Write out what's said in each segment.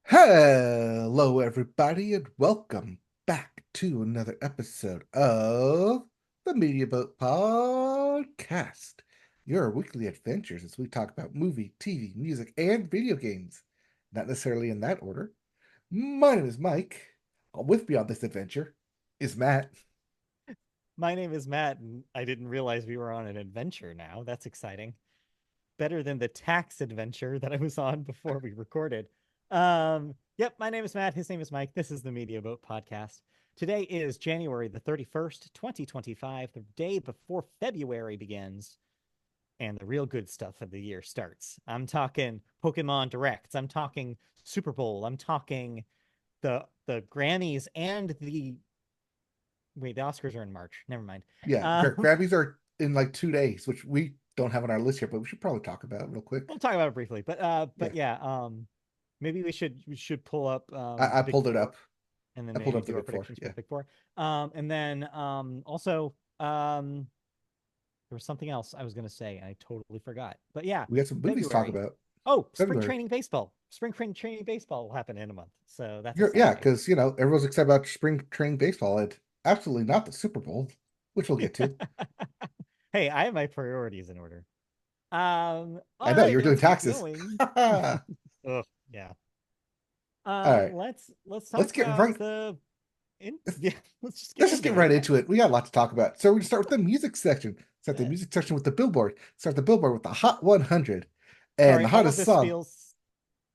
Hello, everybody, and welcome back to another episode of the Media Boat Podcast, your weekly adventures as we talk about movie, TV, music, and video games. Not necessarily in that order. My name is Mike. With me on this adventure is Matt. My name is Matt, and I didn't realize we were on an adventure now. That's exciting. Better than the tax adventure that I was on before we recorded. Yep, my name is Matt. His name is Mike. This is the Media Boat Podcast. Today is January the 31st, 2025, the day before February begins and the real good stuff of the year starts. I'm talking Pokemon Directs. I'm talking Super Bowl. I'm talking the Grammys and the wait, the Oscars are in March. Never mind. Yeah, Um, Grammys are in like 2 days, which we don't have on our list here, but we should probably talk about real quick. we'll talk about it briefly, Yeah, but yeah, maybe we should pull up I the Big pulled it Four, up. and then I pulled maybe up the do our Big Four. predictions for Yeah, the Big Four. And then also there was something else I was gonna say, and I totally forgot. But yeah, we got some movies to talk February. about. Oh, spring February. training baseball. Training baseball will happen in a month, so that's Yeah, exciting. because everyone's excited about spring training baseball, and absolutely not the Super Bowl, which we'll get to. Hey, I have my priorities in order. I All know right, you're doing let's get taxes. going. All Oh, yeah. right, Let's let's talk get about right. yeah, let's just get Let's just into get it. right into it. We got a lot to talk about. So we're gonna start with the music section. Start the Yes. music section with the Billboard. Start the Billboard with the Hot 100, and Sorry, the all of hottest this song.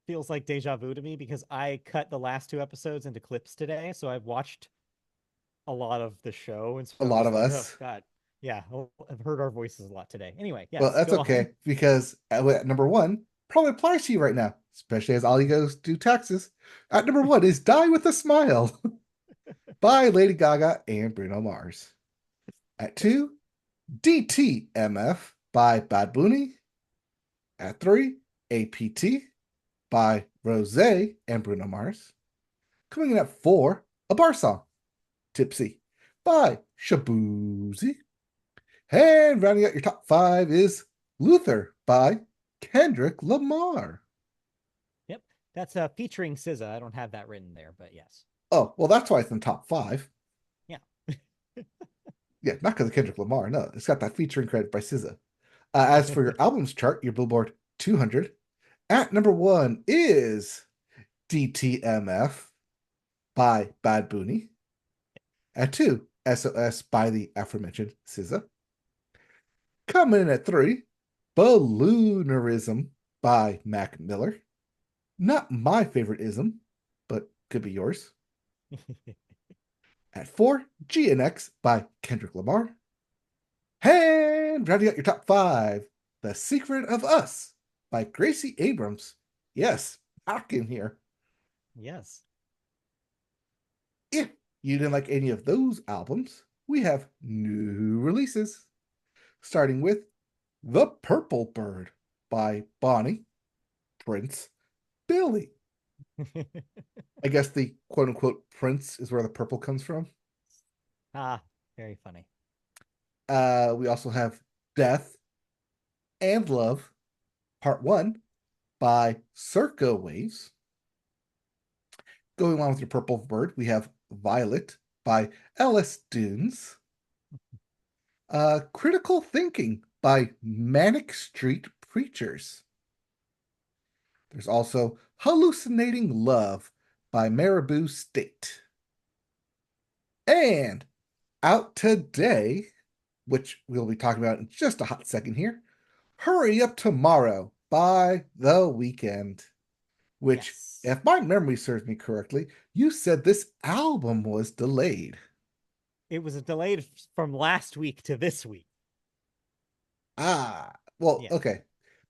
feels like deja vu to me because I cut the last two episodes into clips today, so I've watched a lot of the show, and so A I'm lot just of like, oh us. God, yeah, I've heard our voices a lot today. Anyway, Well, yes, that's go on. okay because at number one probably applies to you right now, especially as all you go do taxes. At number one is "Die with a Smile" by Lady Gaga and Bruno Mars. At two, DTMF by Bad Bunny. At three, APT by Rose and Bruno Mars. Coming in at four, a bar song, Tipsy by Shabuzi. And rounding out your top five is Luther by Kendrick Lamar. Yep, that's featuring SZA. I don't have that written there, but yes, Oh, well, that's why it's in the top five. yeah. Yeah, not because of Kendrick Lamar. No, it's got that featuring credit by SZA. As for your albums chart, your Billboard 200, at number one is DTMF by Bad Bunny. At two, SOS by the aforementioned SZA. Coming in at three, Balloonerism by Mac Miller. Not my favorite ism, but could be yours. At four, GNX by Kendrick Lamar. And rounding out your top five, The Secret of Us by Gracie Abrams. Yes, back in here. Yes. If you didn't like any of those albums, we have new releases, starting with The Purple Bird by Bonnie, Prince, Billy. I guess the quote unquote Prince is where the purple comes from. Ah, very funny. We also have Death and Love, Part One by Circa Waves. Going along with your Purple Bird, we have Violet by Ellis Dunes. Critical Thinking by Manic Street Preachers. There's also Hallucinating Love by Marabou State. And out today, which we'll be talking about in just a hot second here, Hurry Up Tomorrow by The Weeknd, which, Yes. if my memory serves me correctly, you said this album was delayed. It was delayed from last week to this week. Well, Yeah. okay,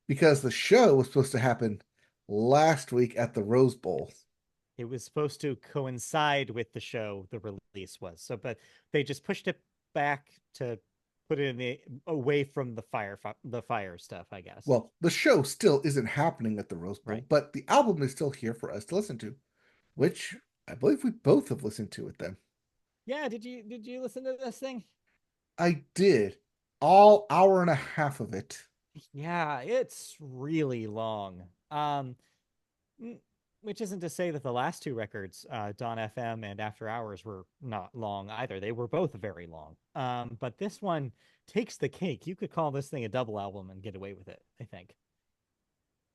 because the show was supposed to happen last week at the Rose Bowl. Yes. It was supposed to coincide with the show the release was. So, but they just pushed it back to put it in the away from the fire stuff, I guess. Well, the show still isn't happening at the Rose Right. Bowl, but the album is still here for us to listen to, which I believe we both have listened to it then. Yeah, did you listen to this thing? I did all hour and a half of it. Yeah, it's really long. which isn't to say that the last two records, Dawn FM and After Hours, were not long either. They were both very long. But this one takes the cake. You could call this thing a double album and get away with it, I think.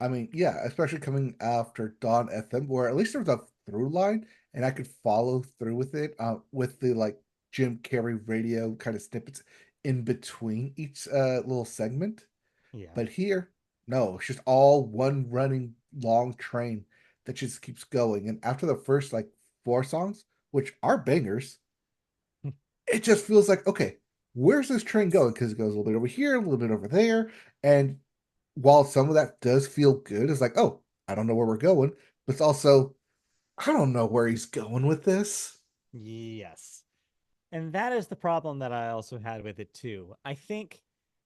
I mean, yeah, especially coming after Dawn FM, where at least there was a through line and I could follow through with it, with the like Jim Carrey radio kind of snippets in between each little segment. Yeah. But here, no, it's just all one running long train that just keeps going. And after the first like four songs, which are bangers, it just feels like, okay, where's this train going? Because it goes a little bit over here, a little bit over there. And while some of that does feel good, it's like, oh, I don't know where we're going. But it's also, I don't know where he's going with this. Yes. And that is the problem that I also had with it too. I think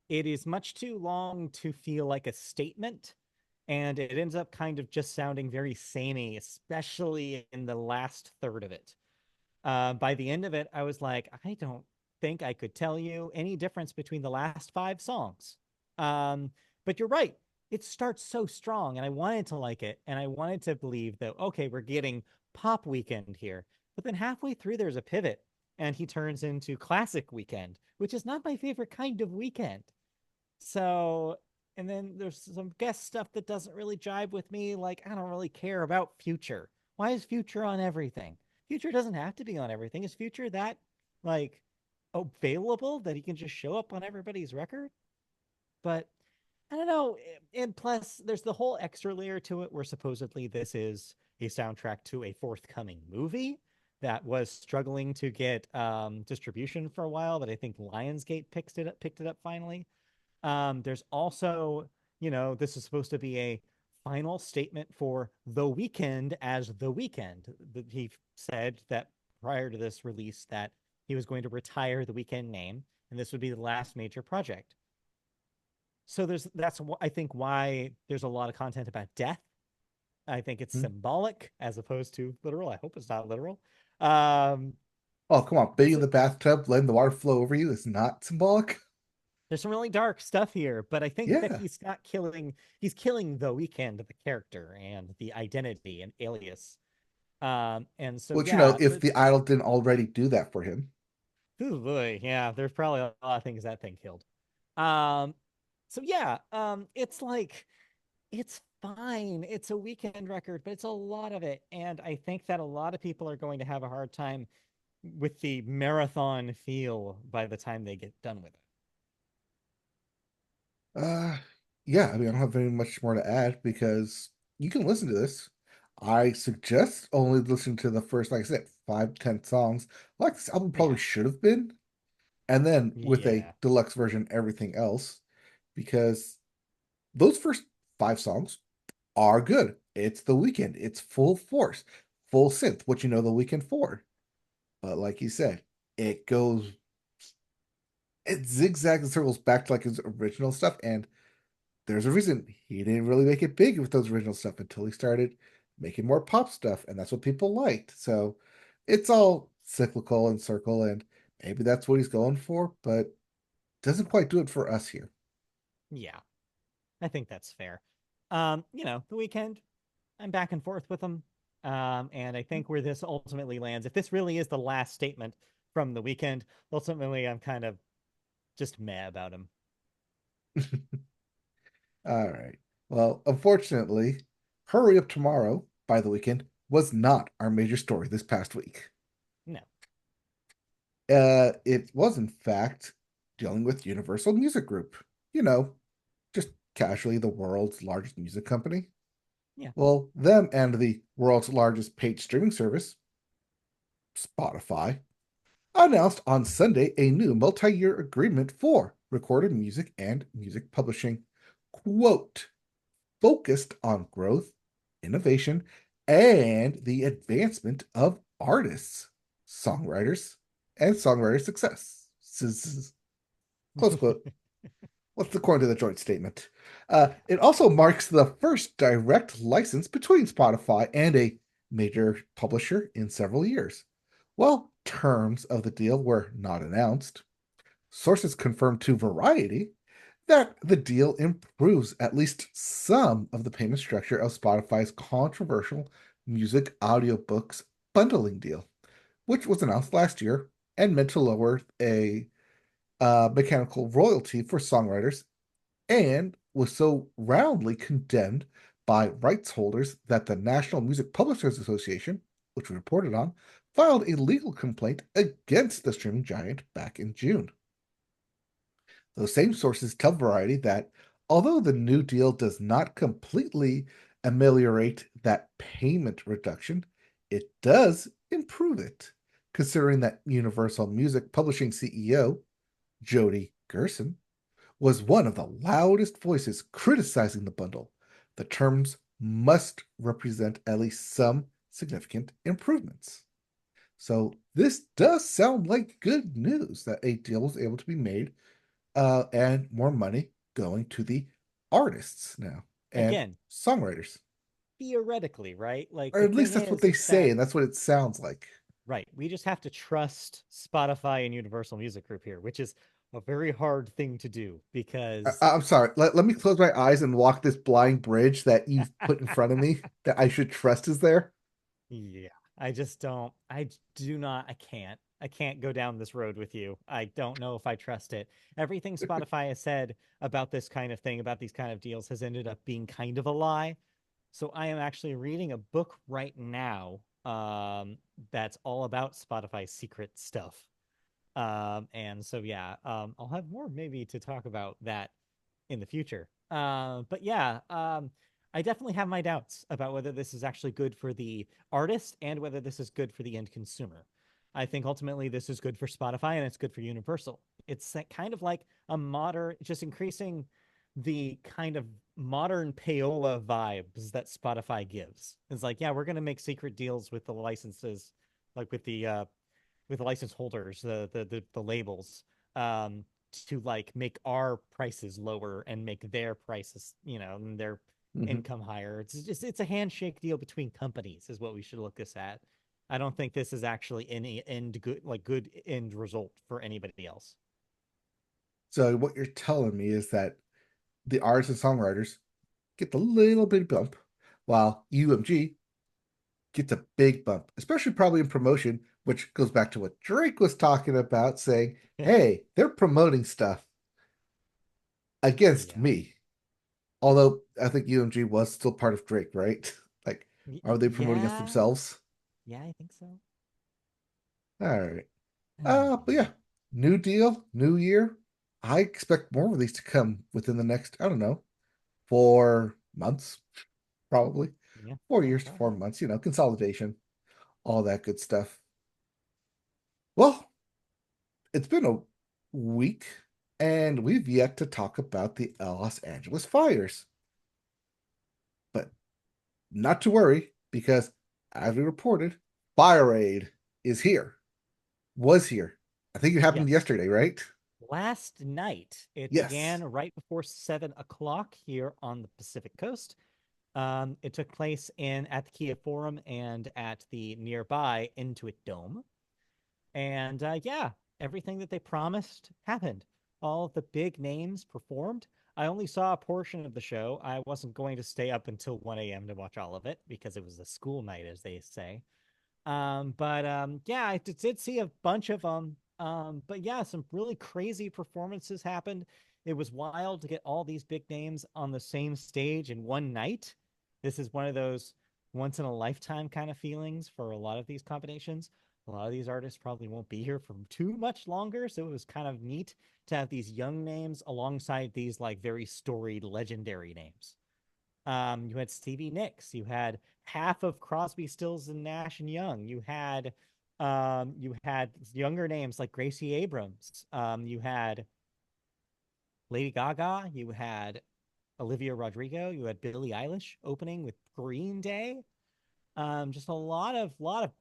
it is much too long to feel like a statement, and it ends up kind of just sounding very samey, especially in the last third of it. By the end of it, I was like, I don't think I could tell you any difference between the last five songs. But you're right. It starts so strong, and I wanted to like it, and I wanted to believe that, okay, we're getting pop Weekend here. But then halfway through, there's a pivot, and he turns into classic Weekend, which is not my favorite kind of Weekend. So, and then there's some guest stuff that doesn't really jive with me. Like, I don't really care about Future. Why is Future on everything? Future doesn't have to be on everything. Is Future that, like, available that he can just show up on everybody's record? But I don't know. And plus, there's the whole extra layer to it where supposedly this is a soundtrack to a forthcoming movie that was struggling to get distribution for a while, but I think Lionsgate picked it up finally. There's also, this is supposed to be a final statement for The Weeknd as The Weeknd. He said that prior to this release that he was going to retire the Weeknd name, and this would be the last major project. So that's I think why there's a lot of content about death. I think it's Hmm. symbolic as opposed to literal. I hope it's not literal. Um, Oh, come on. and Being in so the bathtub, letting the water flow over you is not symbolic. there's some really dark stuff here, but I think that Yeah. he's killing the Weeknd, the character and the identity and alias. And so Which, yeah, if the idol didn't already do that for him. ooh, boy, yeah, there's probably a lot of things that thing killed. Um, so yeah, it's like it's fine. It's a Weekend record, but it's a lot of it, and I think that a lot of people are going to have a hard time with the marathon feel by the time they get done with it. Uh, yeah, I mean, I don't have very much more to add because you can listen to this. I suggest only listening to the first, like I said, 5, 10 songs, like this album probably Yeah, should have been, and then with a yeah, deluxe version, everything else, because those first 5 songs are good. It's the weekend, it's full force, full synth, what you know the weekend for. But like you said, it goes, it zigzags and circles back to like his original stuff, and there's a reason he didn't really make it big with those original stuff until he started making more pop stuff, and that's what people liked. So it's all cyclical and circle, and maybe that's what he's going for, but doesn't quite do it for us here. yeah. I think that's fair. The Weekend, I'm back and forth with them. And I think where this ultimately lands, if this really is the last statement from the Weekend, ultimately I'm kind of just meh about him. All right. Well, unfortunately, Hurry Up Tomorrow by the weekend was not our major story this past week. No. It was, in fact, dealing with Universal Music Group. You know, just casually the world's largest music company. Yeah. Well, them and the world's largest paid streaming service, Spotify, announced on Sunday a new multi-year agreement for recorded music and music publishing. Quote, focused on growth, innovation, and the advancement of artists, songwriters, and songwriter success. Close quote. What's according to the joint statement? It also marks the first direct license between Spotify and a major publisher in several years. While terms of the deal were not announced, sources confirmed to Variety that the deal improves at least some of the payment structure of Spotify's controversial music audiobooks bundling deal, which was announced last year and meant to lower a mechanical royalty for songwriters and was so roundly condemned by rights holders that the National Music Publishers Association, which we reported on, filed a legal complaint against the streaming giant back in June. Those same sources tell Variety that although the new deal does not completely ameliorate that payment reduction, it does improve it, considering that Universal Music Publishing CEO, Jody Gerson, was one of the loudest voices criticizing the bundle. The terms must represent at least some significant improvements. So this does sound like good news that a deal was able to be made, and more money going to the artists now and Again, songwriters. theoretically, right? Like Or the at least thing that's what they is say, that and that's what it sounds like. right, we just have to trust Spotify and Universal Music Group here, which is a very hard thing to do because I'm sorry. Let me close my eyes and walk this blind bridge that you put in front of me that I should trust is there. yeah, I do not, I can't go down this road with you. I don't know if I trust it. Everything Spotify has said about this kind of thing, about these kind of deals, has ended up being kind of a lie. So I am actually reading a book right now, that's all about Spotify's secret stuff. And so yeah, I'll have more maybe to talk about that in the future. But yeah, I definitely have my doubts about whether this is actually good for the artist and whether this is good for the end consumer. I think ultimately this is good for Spotify and it's good for Universal. It's kind of like a modern, just increasing the kind of modern payola vibes that Spotify gives. It's like, yeah, we're going to make secret deals with the licenses, like with the license holders, the labels, um, to like make our prices lower and make their prices, and their Mhm. income higher. It's a handshake deal between companies is what we should look this at. I don't think this is actually any end good like good end result for anybody else. So what you're telling me is that the artists and songwriters get the little bit bump, while UMG gets a big bump, especially probably in promotion, which goes back to what Drake was talking about, saying, "Hey, they're promoting stuff against Yeah. me." Although I think UMG was still part of Drake, right? Like, are they promoting against Yeah. themselves? Yeah, I think so. All right. Oh But yeah, man. new deal, new year. I expect more of these to come within the next, I don't know, 4 months, probably. Yeah. 4 years to four Probably. months, consolidation, all that good stuff. Well, it's been a week, and we've yet to talk about the Los Angeles fires. But not to worry, because as we reported, Fire Aid is here, was here. I think it happened Yes. yesterday, right? Last night, it Yes. began right before 7 o'clock here on the Pacific Coast. It took place in at the Kia Forum and at the nearby Intuit Dome. And yeah, everything that they promised happened. All of the big names performed. I only saw a portion of the show. I wasn't going to stay up until 1 a.m. to watch all of it because it was a school night, as they say. But yeah, I did see a bunch of them. But yeah, some really crazy performances happened. It was wild to get all these big names on the same stage in one night. This is one of those once in a lifetime kind of feelings for a lot of these combinations. A lot of these artists probably won't be here for too much longer, so it was kind of neat to have these young names alongside these like very storied legendary names. You had Stevie Nicks, you had half of Crosby, Stills, and Nash and Young. You had younger names like Gracie Abrams. You had Lady Gaga. You had Olivia Rodrigo. You had Billie Eilish opening with Green Day. Just a lot of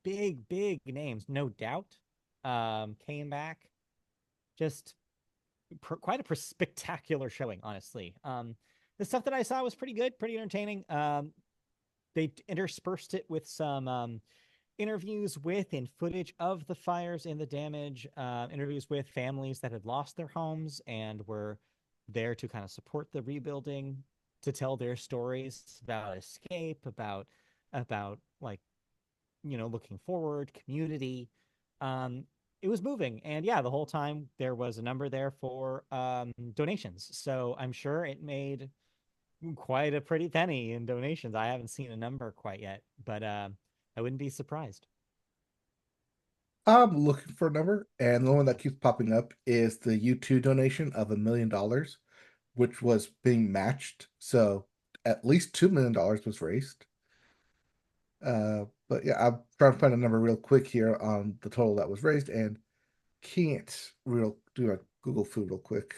big names. No Doubt came back. Just quite a spectacular showing, honestly. The stuff that I saw was pretty good, pretty entertaining. They interspersed it with some interviews with and footage of the fires and the damage, interviews with families that had lost their homes and were there to kind of support the rebuilding, to tell their stories about escape, about about like, looking forward, community. Um, it was moving. And yeah, the whole time there was a number there for donations. So I'm sure it made quite a pretty penny in donations. I haven't seen a number quite yet, but I wouldn't be surprised. I'm looking for a number, and the one that keeps popping up is the U2 donation of $1 million, which was being matched. So at least $2 million was raised. But yeah, I'm trying to find a number real quick here on the total that was raised, and can't real do a Google food real quick.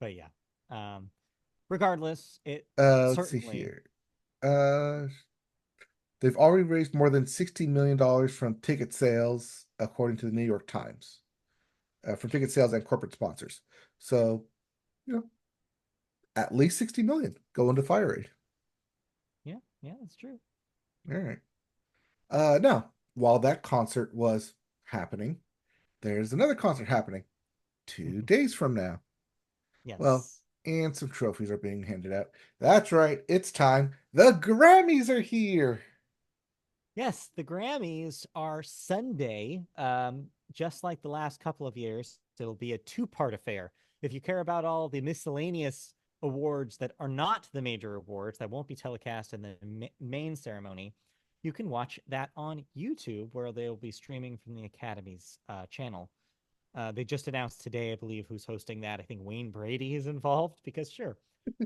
But yeah, um, regardless, it Let's see certainly. here. Uh, they've already raised more than $60 million from ticket sales, according to the New York Times, from ticket sales and corporate sponsors. So, you know, at least 60 million go into Fire Aid. Yeah, yeah, that's true. All right. Now, while that concert was happening, there's another concert happening 2 days from now. Well, Yes. and some trophies are being handed out. That's right, it's time. The Grammys are here. Yes, the Grammys are Sunday. Just like the last couple of years, it'll be a two-part affair. If you care about all the miscellaneous awards that are not the major awards that won't be telecast in the main ceremony, you can watch that on YouTube, where they'll be streaming from the Academy's channel. They just announced today, I believe, who's hosting that. I think Wayne Brady is involved because sure.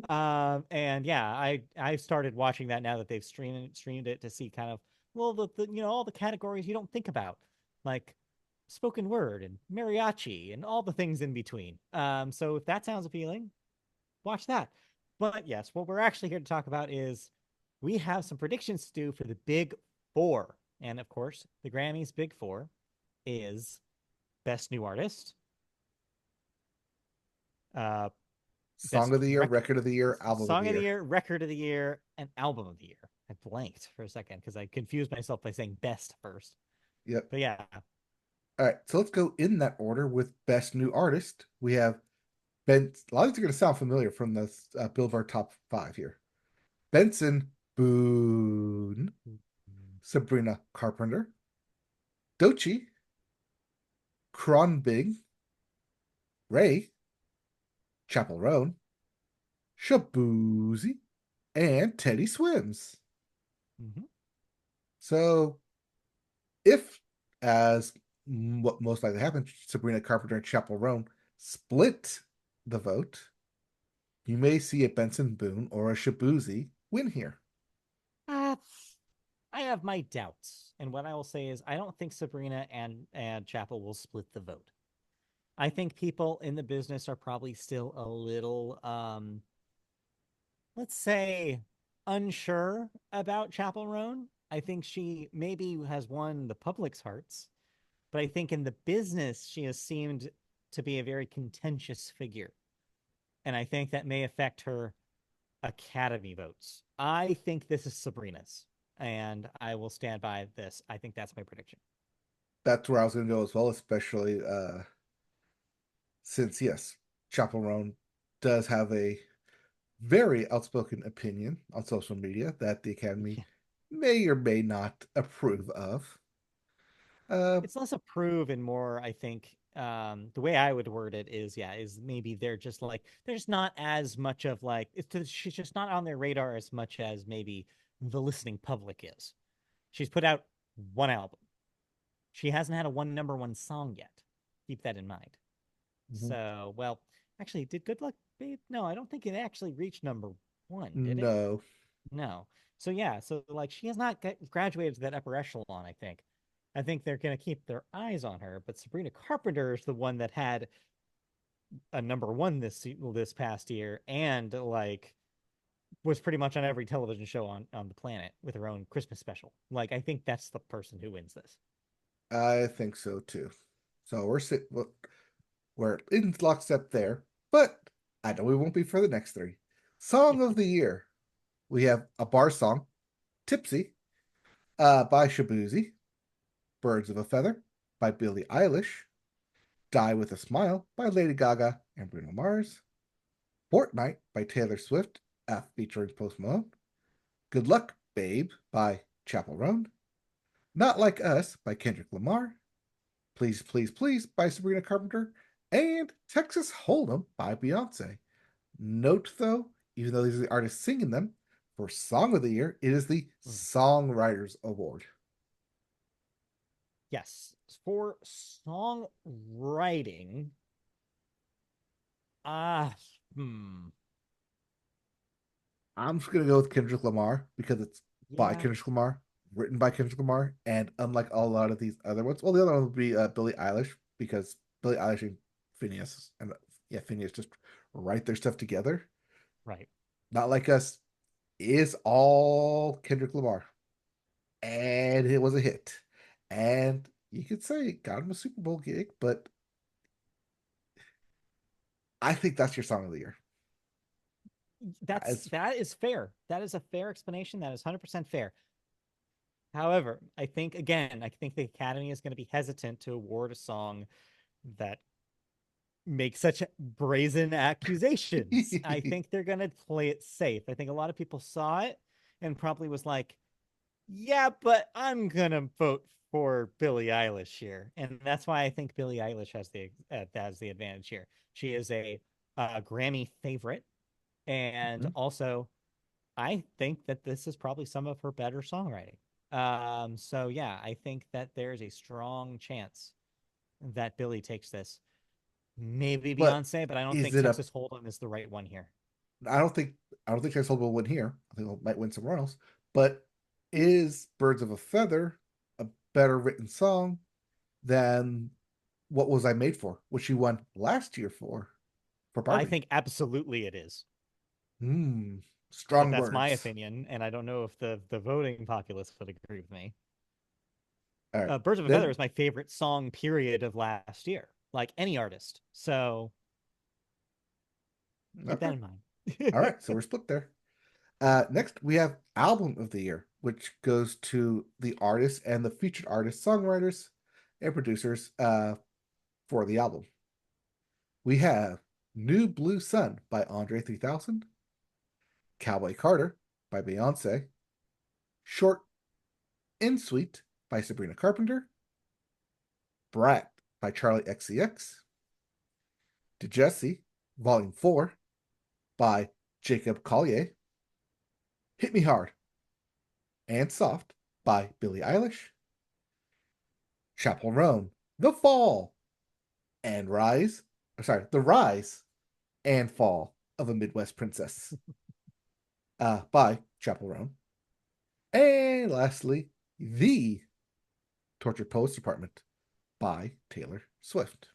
And yeah, I started watching that now that they've streamed it to see kind of, well, the all the categories you don't think about, like spoken word and mariachi and all the things in between. So if that sounds appealing, watch that. But yes, what we're actually here to talk about is we have some predictions to do for the Big Four, and of course, the Grammys Big Four is Best New Artist, uh, Song Best of the Year, Record, Record of the Year, Album of the Song of the Year. Year, Record of the Year, and Album of the Year. I blanked for a second because I confused myself by saying best first. Yep. But yeah, All right, so let's go in that order with Best New Artist. We have Ben. A lot of these are going to sound familiar from the Billboard Top 5 here. Benson Boone, Sabrina Carpenter, Dochi, Kronbig, Ray, Chapel Roan, Shabuzi, and Teddy Swims. mm-hmm. So, if, as what most likely happened, Sabrina Carpenter and Chapel Roan split the vote, you may see a Benson Boone or a Shabuzi win here. uh, I have my doubts, and what I will say is I don't think Sabrina and Chapel will split the vote. I think people in the business are probably still a little, let's say, unsure about Chapel Roan. I think she maybe has won the public's hearts, but I think in the business, she has seemed to be a very contentious figure. And I think that may affect her Academy votes. I think this is Sabrina's, and I will stand by this. I think that's my prediction. That's where I was going to go as well, especially since, yes, Chapel Roan does have a very outspoken opinion on social media that the Academy Yeah. may or may not approve of. Uh, It's less approve and more, I think, the way I would word it is, yeah, is maybe they're just like, there's not as much of like, she's just not on their radar as much as maybe the listening public is. She's put out one album. She hasn't had a one number one song yet. Keep that in mind. So, well, actually, did Good Luck Babe? No, I don't think it actually reached number one, did it? no, No. So yeah, so like she has not graduated to that upper echelon, I think. I think they're going to keep their eyes on her, but Sabrina Carpenter is the one that had a number one this past year and like was pretty much on every television show on the planet with her own Christmas special. Like I think that's the person who wins this. I think so too. So we're in lockstep there, but I know we won't be for the next three. Song of the Year. We have a bar song, Tipsy, by Shabuzi, Birds of a Feather by Billie Eilish, Die with a Smile by Lady Gaga and Bruno Mars, Fortnite by Taylor Swift, featuring Post Malone. Good Luck, Babe by Chapel Roan. Not Like Us by Kendrick Lamar. Please, Please, Please by Sabrina Carpenter. And Texas Hold'em by Beyonce. Note though, even though these are the artists singing them, for Song of the Year, it is the Mm. Songwriters Award. Yes. For songwriting, ah, hmm. I'm just gonna go with Kendrick Lamar because it's by Yeah, Kendrick Lamar, written by Kendrick Lamar, and unlike a lot of these other ones, well, the other one would be Billie Eilish because Billie Eilish and Phineas and yeah, Phineas just write their stuff together. right. Not Like Us is all Kendrick Lamar, and it was a hit, and you could say it got him a Super Bowl gig, but I think that's your song of the year. As That is fair. That is a fair explanation. That is 100% fair. However, I think the Academy is going to be hesitant to award a song that makes such brazen accusations. I think they're going to play it safe. I think a lot of people saw it and probably was like, yeah, but I'm going to vote for Billie Eilish here. And that's why I think Billie Eilish has the advantage here. She is a Grammy favorite. And Mhm. also, I think that this is probably some of her better songwriting. So yeah, I think that there's a strong chance that Billie takes this. Maybe But Beyonce, but I don't is think it a? Texas Hold'em is the right one here. I don't think I don't think Texas will win here. I think they might win somewhere else. But is Birds of a Feather a better written song than What Was I Made For, which she won last year for I Barbie? think absolutely it is, Hmm, but strong that's my words. opinion, and I don't know if the voting populace would agree with me. All right, Birds of a Feather then is my favorite song period of last year, like any artist. So keep that okay. in mind. All right, so we're split there. Next, we have Album of the Year, which goes to the artists and the featured artists, songwriters, and producers for the album. We have New Blue Sun by Andre 3000, Cowboy Carter by Beyonce, Short and Sweet by Sabrina Carpenter, Brat by Charlie XCX, To Jesse, Volume 4 by Jacob Collier, Hit Me Hard and Soft by Billie Eilish, Chapel Roan, The Fall and Rise, The Rise and Fall of a Midwest Princess by Chapel Roan. And lastly, The Tortured Poets Department by Taylor Swift.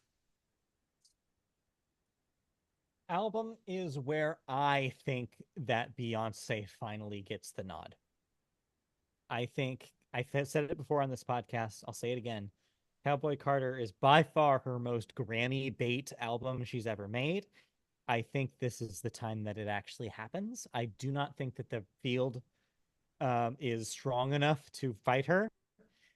Album is where I think that Beyonce finally gets the nod. I think I've said it before on this podcast. I'll say it again. Cowboy Carter is by far her most Grammy bait album she's ever made. I think this is the time that it actually happens. I do not think that the field is strong enough to fight her,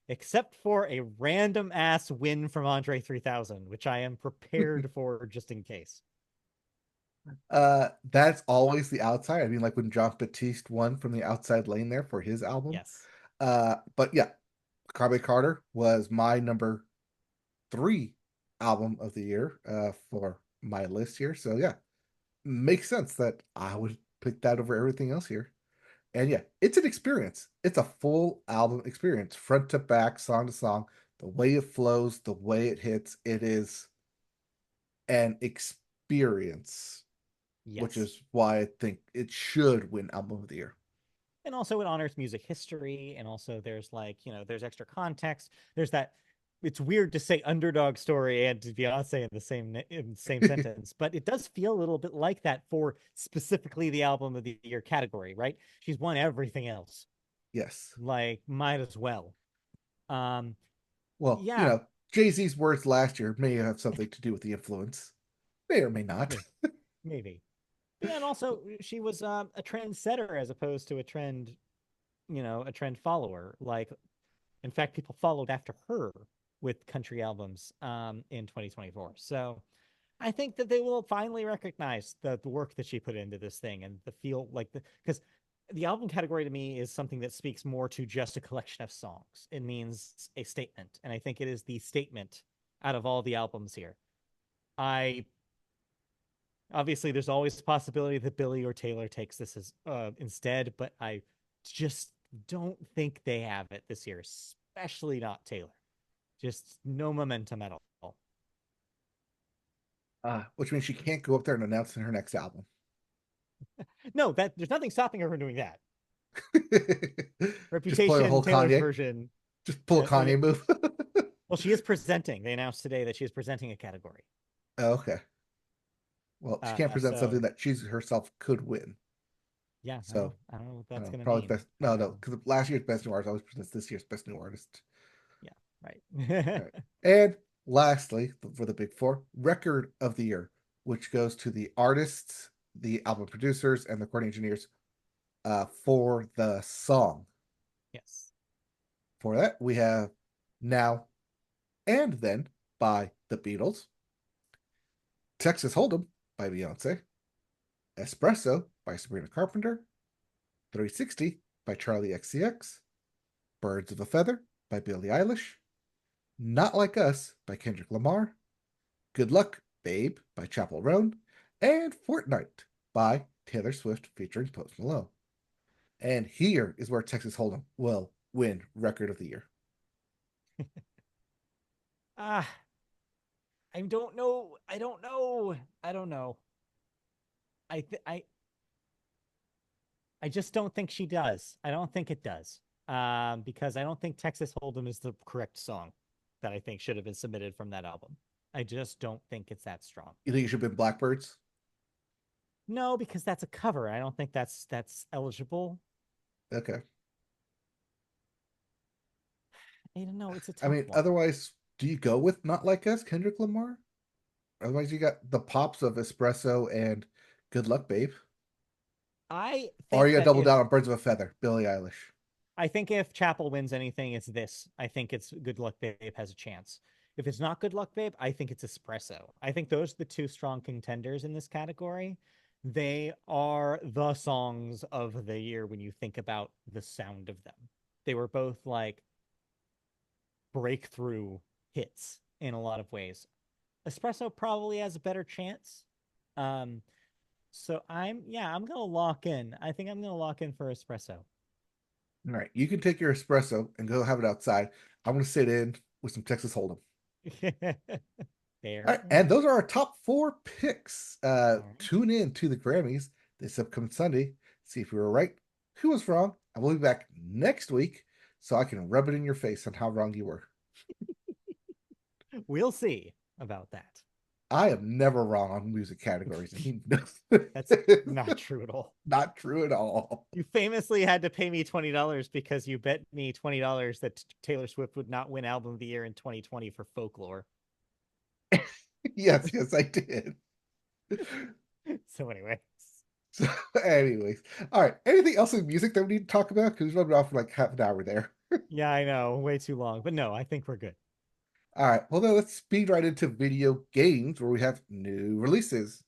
except for a random ass win from Andre 3000, which I am prepared for just in case. That's always the outside. I mean, like when John Batiste won from the outside lane there for his album. Yes. But yeah, Cowboy Carter was my number three album of the year for my list here. So yeah, makes sense that I would pick that over everything else here. And yeah, it's an experience. It's a full album experience, front to back, song to song. The way it flows, the way it hits, it is an experience, which Yes. is why I think it should win album of the year. And also it honors music history, and also there's there's extra context. There's that it's weird to say underdog story and Beyonce in the same sentence, but it does feel a little bit like that for specifically the album of the year category, right? She's won everything else. Yes. Like might as well. Um Well, yeah, Jay-Z's words last year may have something to do with the influence. May or may not. maybe. Maybe. Yeah, and also she was a trendsetter as opposed to a trend follower. Like in fact, people followed after her with country albums in 2024. So I think that they will finally recognize the work that she put into this thing and the feel like the because the album category to me is something that speaks more to just a collection of songs. It means a statement, and I think it is the statement out of all the albums here. I Obviously there's always the possibility that Billy or Taylor takes this as instead, but I just don't think they have it this year, especially not Taylor. Just no momentum at all. Which means she can't go up there and announce her next album. No, that there's nothing stopping her from doing that. Just play a Reputation, whole Taylor's Kanye. version. Just pull a Well, Kanye move. well, she is presenting. They announced today that she is presenting a category. Oh, okay. Well, she can't present something So that she herself could win. yeah, So I don't know what I that's don't know, gonna probably mean. best. No, no, because last year's best new artist always presents this year's best new artist. Yeah, right. All right. And lastly, for the big four, record of the year, which goes to the artists, the album producers, and the recording engineers for the song. Yes. For that, we have Now and Then by the Beatles, Texas Hold'em by Beyonce, Espresso by Sabrina Carpenter, 360 by Charlie XCX, Birds of a Feather by Billie Eilish, Not Like Us by Kendrick Lamar, Good Luck, Babe by Chappell Roan, and Fortnite by Taylor Swift featuring Post Malone. And here is where Texas Hold'em will win Record of the Year. Ah, I don't know. I don't know. I don't know. I th- I just don't think she does. I don't think it does. Because I don't think Texas Hold'em is the correct song that I think should have been submitted from that album. I just don't think it's that strong. You think it should have been Blackbirds? No, because that's a cover. I don't think that's eligible. Okay. I don't know. It's a I tough mean, one. otherwise, do you go with Not Like Us, Kendrick Lamar? Otherwise, you got the pops of Espresso and Good Luck, Babe. I Or think you got to that double if down on Birds of a Feather, Billie Eilish. I think if Chapel wins anything, it's this. I think it's Good Luck Babe has a chance. If it's not Good Luck Babe, I think it's Espresso. I think those are the two strong contenders in this category. They are the songs of the year when you think about the sound of them. They were both like breakthrough hits in a lot of ways. Espresso probably has a better chance. Um, so I'm gonna lock in. I think I'm gonna lock in for Espresso. All right, you can take your espresso and go have it outside. I'm going to sit in with some Texas Hold'em. All Fair. right, and those are our top four picks. All right. Tune in to the Grammys this upcoming Sunday. See if we were right, who was wrong. I will be back next week so I can rub it in your face on how wrong you were. We'll see about that. I am never wrong on music categories, and he knows That's not true at all. not true at all. You famously had to pay me $20 because you bet me $20 that Taylor Swift would not win Album of the Year in 2020 for Folklore. Yes, yes, I did. So anyway, So, anyways, all right. Anything else in music that we need to talk about? Because we've been off for like half an hour there. yeah, I know, way too long, but no, I think we're good. All right. Well, then let's speed right into video games where we have new releases,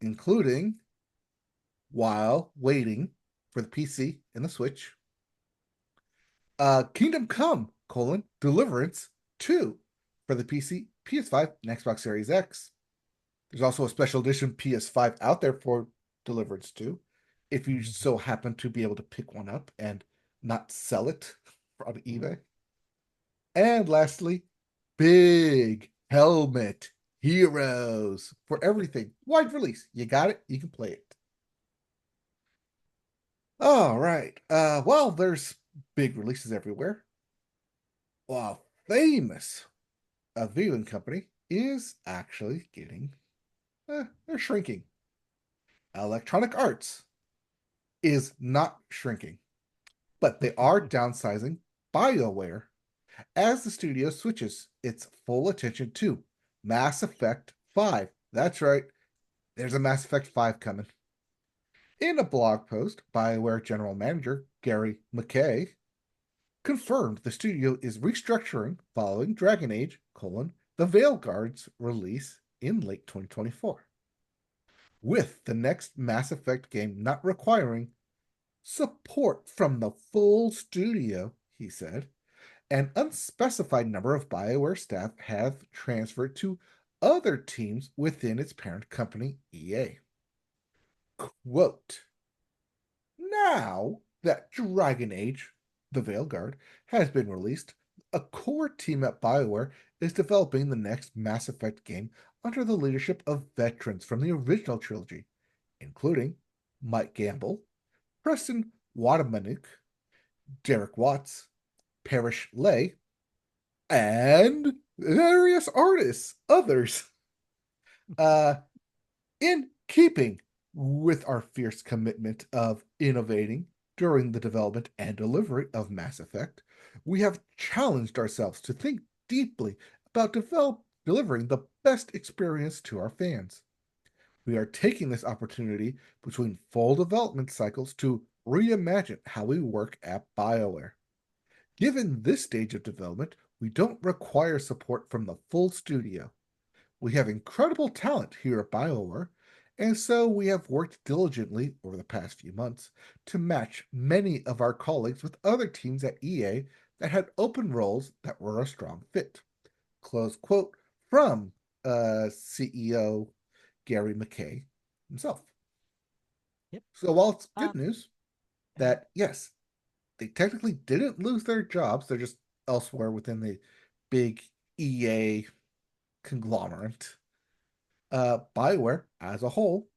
including while waiting for the PC and the Switch. Kingdom Come: Deliverance 2 for the PC, PS5, and Xbox Series X. There's also a special edition PS5 out there for Deliverance 2, if you so happen to be able to pick one up and not sell it on eBay. And lastly, Big Helmet Heroes for everything. Wide release. You got it, you can play it. All right. Well, there's big releases everywhere. Well, famous viewing company is actually getting they're shrinking. Electronic Arts is not shrinking, but they are downsizing BioWare as the studio switches its full attention to Mass Effect 5. That's right, there's a Mass Effect 5 coming. In a blog post, BioWare general manager Gary McKay confirmed the studio is restructuring following Dragon Age: The Veil Guard's release in late 2024, with the next Mass Effect game not requiring support from the full studio, he said. An unspecified number of BioWare staff have transferred to other teams within its parent company, EA. Quote, now that Dragon Age, the Veilguard, has been released, a core team at BioWare is developing the next Mass Effect game under the leadership of veterans from the original trilogy, including Mike Gamble, Preston Wadamanuk, Derek Watts, Parrish Lay, and various artists, others. Uh, in keeping with our fierce commitment of innovating during the development and delivery of Mass Effect, we have challenged ourselves to think deeply about delivering the best experience to our fans. We are taking this opportunity between full development cycles to reimagine how we work at BioWare. Given this stage of development, we don't require support from the full studio. We have incredible talent here at BioWare, and so we have worked diligently over the past few months to match many of our colleagues with other teams at EA that had open roles that were a strong fit. Close quote from CEO Gary McKay himself. Yep. So while it's good Um, news yeah. that, yes, they technically didn't lose their jobs, they're just elsewhere within the big EA conglomerate. BioWare, as a whole,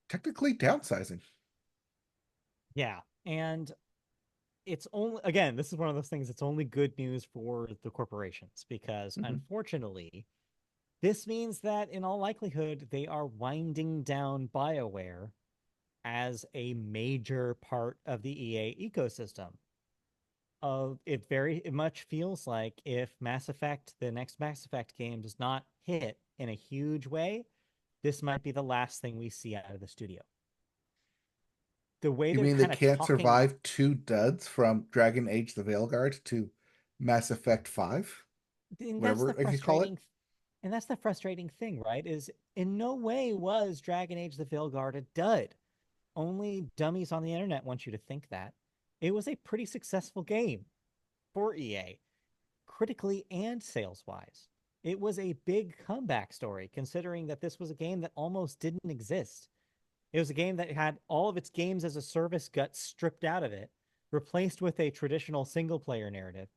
technically downsizing. Yeah. And it's only, again, this is one of those things, it's only good news for the corporations because Mhm. unfortunately, this means that in all likelihood, they are winding down BioWare as a major part of the EA ecosystem. It very much feels like if Mass Effect, the next Mass Effect game, does not hit in a huge way, this might be the last thing we see out of the studio. The way You they're mean they kind of can't talking, survive two duds from Dragon Age the Veilguard to Mass Effect 5? and that's the Whatever you call it? frustrating, and that's the frustrating thing, right? Is in no way was Dragon Age the Veilguard a dud. Only dummies on the internet want you to think that. It was a pretty successful game for EA, critically and sales wise. It was a big comeback story, considering that this was a game that almost didn't exist. It was a game that had all of its games as a service guts stripped out of it, replaced with a traditional single player narrative,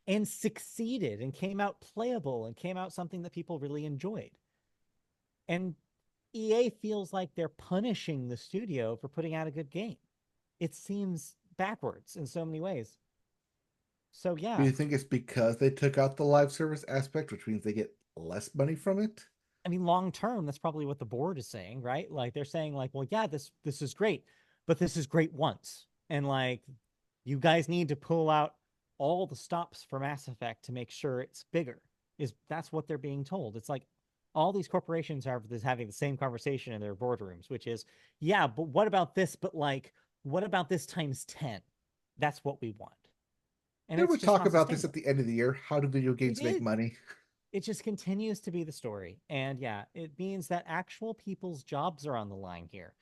and succeeded and came out playable and came out something that people really enjoyed. And EA feels like they're punishing the studio for putting out a good game. It seems backwards in so many ways. So Do yeah, you think it's because they took out the live service aspect, which means they get less money from it? I mean, long term, that's probably what the board is saying, right? Like they're saying, like, well, yeah, this is great, but this is great once, and like, you guys need to pull out all the stops for Mass Effect to make sure it's bigger. Is that's what they're being told? It's like all these corporations are having the same conversation in their boardrooms, which is, yeah, but what about this? But like, what about this times 10? That's what we want, and Did it's we just talk not about this at sustainable. the end of the year? How do video We games make did. money? It just continues to be the story. And yeah, it means that actual people's jobs are on the line here.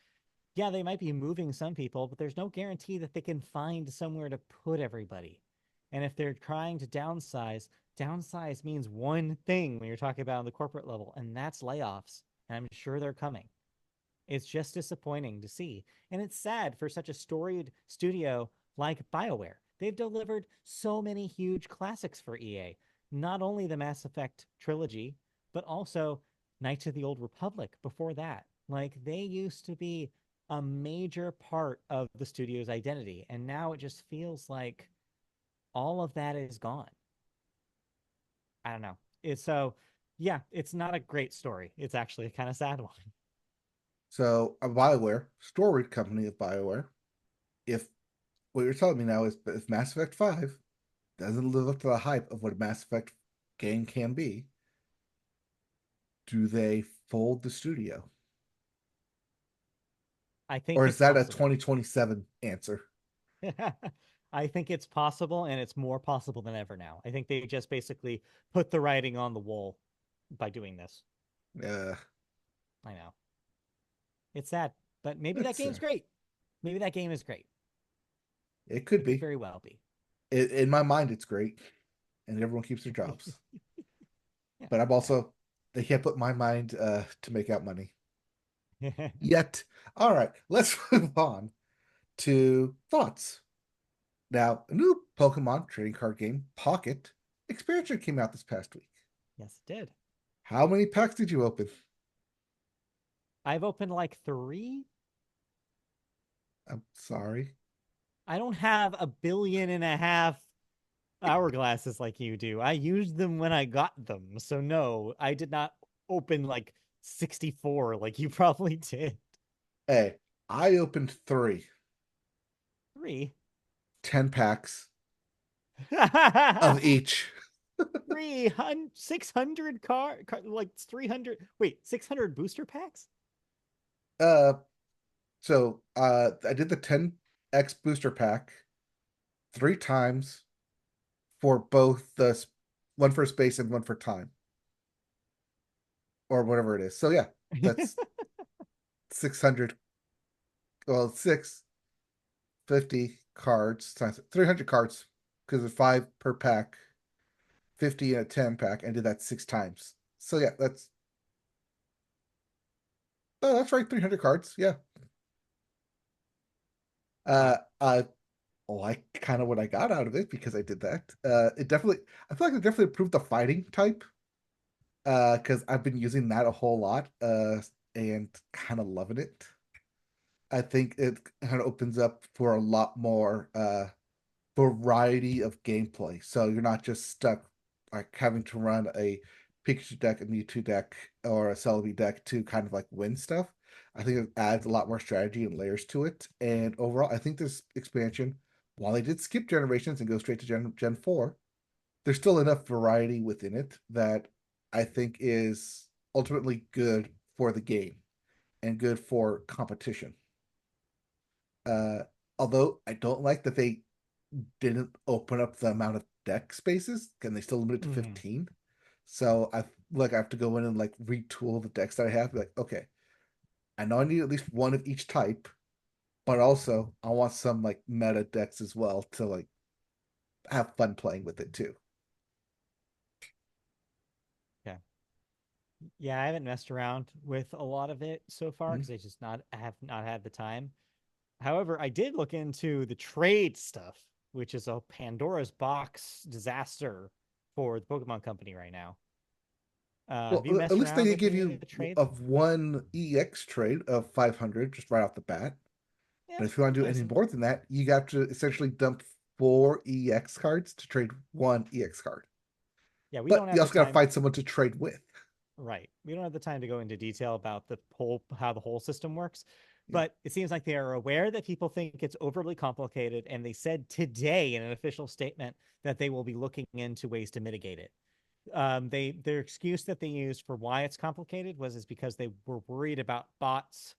Yeah, they might be moving some people, but there's no guarantee that they can find somewhere to put everybody. And if they're trying to downsize, downsize means one thing when you're talking about on the corporate level, and that's layoffs. And I'm sure they're coming. It's just disappointing to see. And it's sad for such a storied studio like BioWare. They've delivered so many huge classics for EA. Not only the Mass Effect trilogy, but also Knights of the Old Republic before that. Like they used to be a major part of the studio's identity. And now it just feels like all of that is gone. I don't know. It's so, yeah, it's not a great story. It's actually a kind of sad one. So, a BioWare, storage company of BioWare, if what you're telling me now is if Mass Effect 5 doesn't live up to the hype of what a Mass Effect game can be, do they fold the studio? I think Or is it's that a possible. 2027 answer? I think it's possible, and it's more possible than ever now. I think they just basically put the writing on the wall by doing this. Uh, I know. It's sad, but maybe that that's game's great. Maybe that game is great. it could It could be. very well be. In my mind, it's great, and everyone keeps their jobs. Yeah, But I'm yeah. also they can't put my mind to make out money yet. All right, let's move on to thoughts. Now, a new Pokemon trading card game, Pocket expansion came out this past week. Yes, it did. How many packs did you open? I've opened like three. I'm sorry. I don't have 1.5 billion hourglasses like you do. I used them when I got them. So no, I did not open like 64 like you probably did. Hey, I opened three, Three. 10 packs of each. 300, 600 like 300. Wait, 600 booster packs? Uh, so I did the 10x booster pack three times for both the one for space and one for time, or whatever it is. So yeah, that's 600. Well, 650 cards times 300 cards because it's five per pack, 50 in a 10 pack, and did that six times. So yeah, that's right, 300 cards. Yeah. Uh, Wow. I like kind of what I got out of it because I did that. It definitely, I feel like it definitely improved the fighting type. Because I've been using that a whole lot. And kind of loving it. I think it kind of opens up for a lot more variety of gameplay. So you're not just stuck like having to run a Pikachu deck, a Mewtwo deck, or a Celebi deck to kind of like win stuff. I think it adds a lot more strategy and layers to it. And overall, I think this expansion, while they did skip generations and go straight to Gen 4, there's still enough variety within it that I think is ultimately good for the game and good for competition. Uh, Although I don't like that they didn't open up the amount of deck spaces, and they still limit it to Mhm. 15. So I have to go in and like retool the decks that I have. Like, okay, I know I need at least one of each type, but also I want some like meta decks as well to like have fun playing with it too. Yeah. Yeah, I haven't messed around with a lot of it so far Mhm. because I have not had the time. However, I did look into the trade stuff, which is a Pandora's box disaster for the Pokemon Company right now. Well, Have you at messed least they around did with give any of you the trades? of one EX trade of 500 just right off the bat. Yeah, But if you want to do nice. any more than that, you got to essentially dump four EX cards to trade one EX card. Yeah, we But don't you have the also got to time. find someone to trade with. Right. We don't have the time to go into detail about the whole how the whole system works, Yeah. but it seems like they are aware that people think it's overly complicated, and they said today in an official statement that they will be looking into ways to mitigate it. Their excuse that they used for why it's complicated was is because they were worried about bots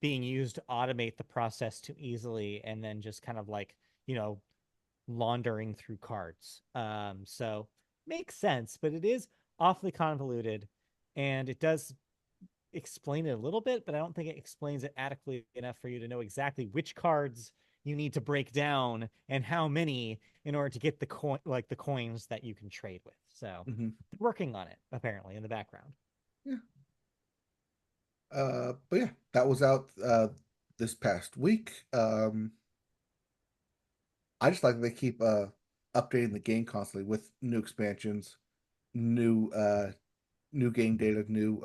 being used to automate the process too easily, and then just kind of like laundering through cards. So makes sense, but it is awfully convoluted, and it does explain it a little bit, but I don't think it explains it adequately enough for you to know exactly which cards you need to break down and how many in order to get the coins that you can trade with. So Mm-hmm. working on it apparently in the background. Yeah. But yeah, that was out this past week. I just like that they keep updating the game constantly with new expansions, new new game data, new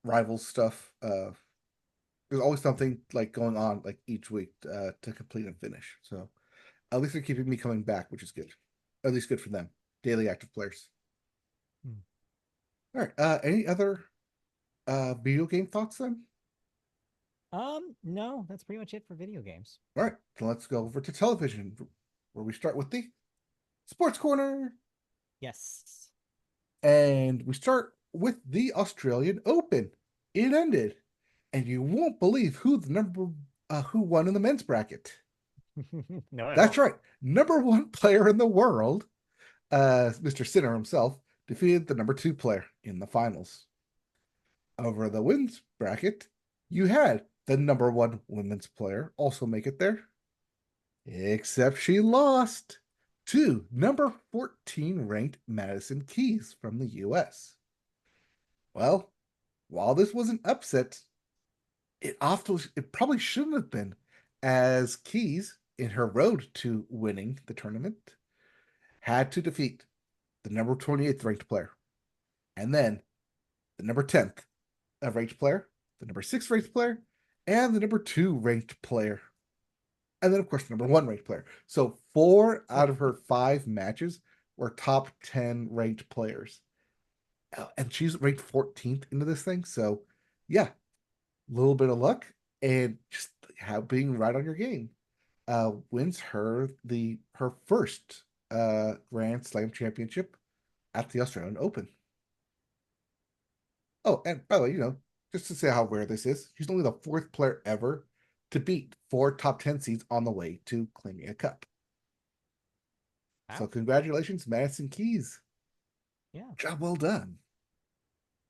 rivals stuff. There's always something like going on like each week to complete and finish. So at least they're keeping me coming back, which is good. At least good for them, daily active players. Hmm. All right. Any other video game thoughts then? No, that's pretty much it for video games. All right. So let's go over to television, where we start with the sports corner, Yes. and we start with the Australian Open. It ended, and you won't believe who won in the men's bracket. No, I That's won't. right. Number one player in the world, Mr. Sinner himself, defeated the number 2 player in the finals. Over the women's bracket, you had the number 1 women's player also make it there, except she lost to number 14 ranked Madison Keys from the US. Well, while this was an upset, it probably shouldn't have been, as Keys, in her road to winning the tournament, had to defeat the number 28th ranked player, and then the number 10th ranked player, the number 6th ranked player, and the number 2 ranked player. And then, of course, the number 1 ranked player. So 4 out of her 5 matches were top 10 ranked players. And she's ranked 14th into this thing. So, yeah, a little bit of luck and just being right on your game. Wins her first Grand Slam championship at the Australian Open. Oh, and by the way, just to say how rare this is, she's only the 4th player ever to beat 4 top 10 seeds on the way to claiming a cup. So Wow. congratulations, Madison Keys. Yeah. Job well done.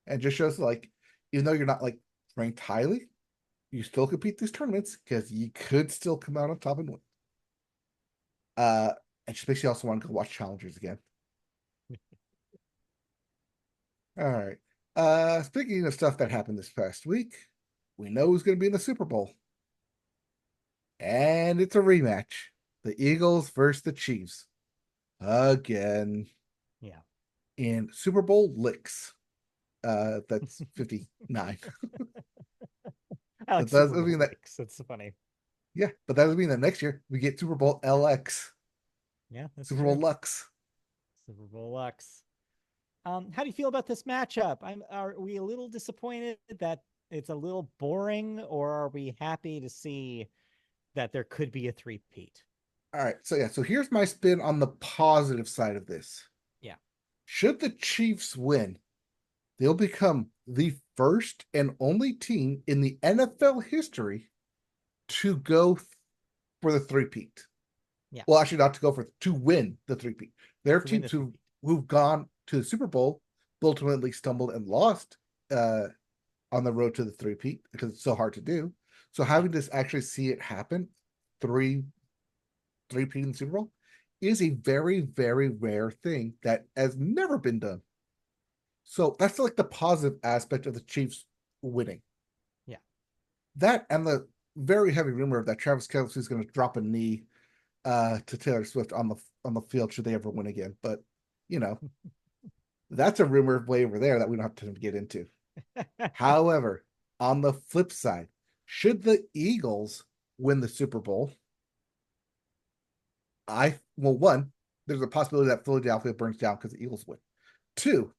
And just shows like, even though you're not like ranked highly, you still compete these tournaments because you could still come out on top and win. And just makes you also want to go watch challengers again. All right. Speaking of stuff that happened this past week, we know who's going to be in the Super Bowl. And it's a rematch. The Eagles versus the Chiefs. Again. Yeah. In Super Bowl licks. That's 59. I like But that Super doesn't Bowl mean that, licks. That's funny. yeah, but that doesn't mean that next year we get Super Bowl LX. Yeah, that's Super Bowl true. Lux. Super Bowl Lux. How do you feel about this matchup? Are we a little disappointed that it's a little boring, or are we happy to see that there could be a three-peat? All right. So yeah, so here's my spin on the positive side of this. Yeah. Should the Chiefs win, they'll become the first and only team in the NFL history to go for the three-peat. Yeah. Well, actually, not to go for to win the three-peat. There are To win teams the three-peat. who've gone to the Super Bowl, but ultimately stumbled and lost on the road to the three-peat because it's so hard to do. So Yeah. having to actually see it happen, three three-peat in the Super Bowl, is a very, very rare thing that has never been done. So that's like the positive aspect of the Chiefs winning. Yeah. That and the very heavy rumor that Travis Kelce is going to drop a knee to Taylor Swift on the field should they ever win again. But you know, that's a rumor way over there that we don't have time to get into. However, on the flip side, should the Eagles win the Super Bowl, one, there's a possibility that Philadelphia burns down because the Eagles win. Two,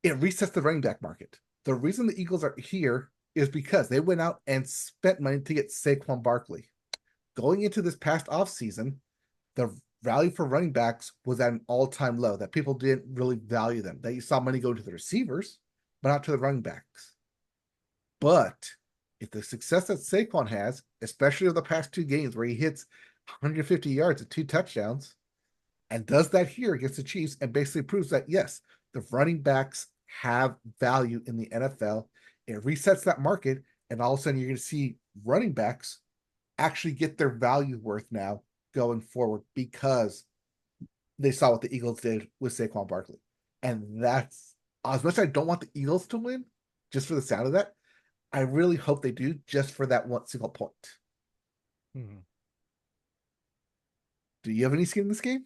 it resets the running back market. The reason the Eagles are here is because they went out and spent money to get Saquon Barkley. Going into this past offseason, the value for running backs was at an all-time low, that people didn't really value them. That you saw money go to the receivers, but not to the running backs. But if the success that Saquon has, especially over the past 2 games where he hits 150 yards and 2 touchdowns, and does that here against the Chiefs, and basically proves that yes, the running backs have value in the NFL. It resets that market, and all of a sudden you're going to see running backs actually get their value worth now going forward because they saw what the Eagles did with Saquon Barkley. And that's as much as I don't want the Eagles to win, just for the sound of that, I really hope they do just for that one single point. Hmm. Do you have any skin in this game?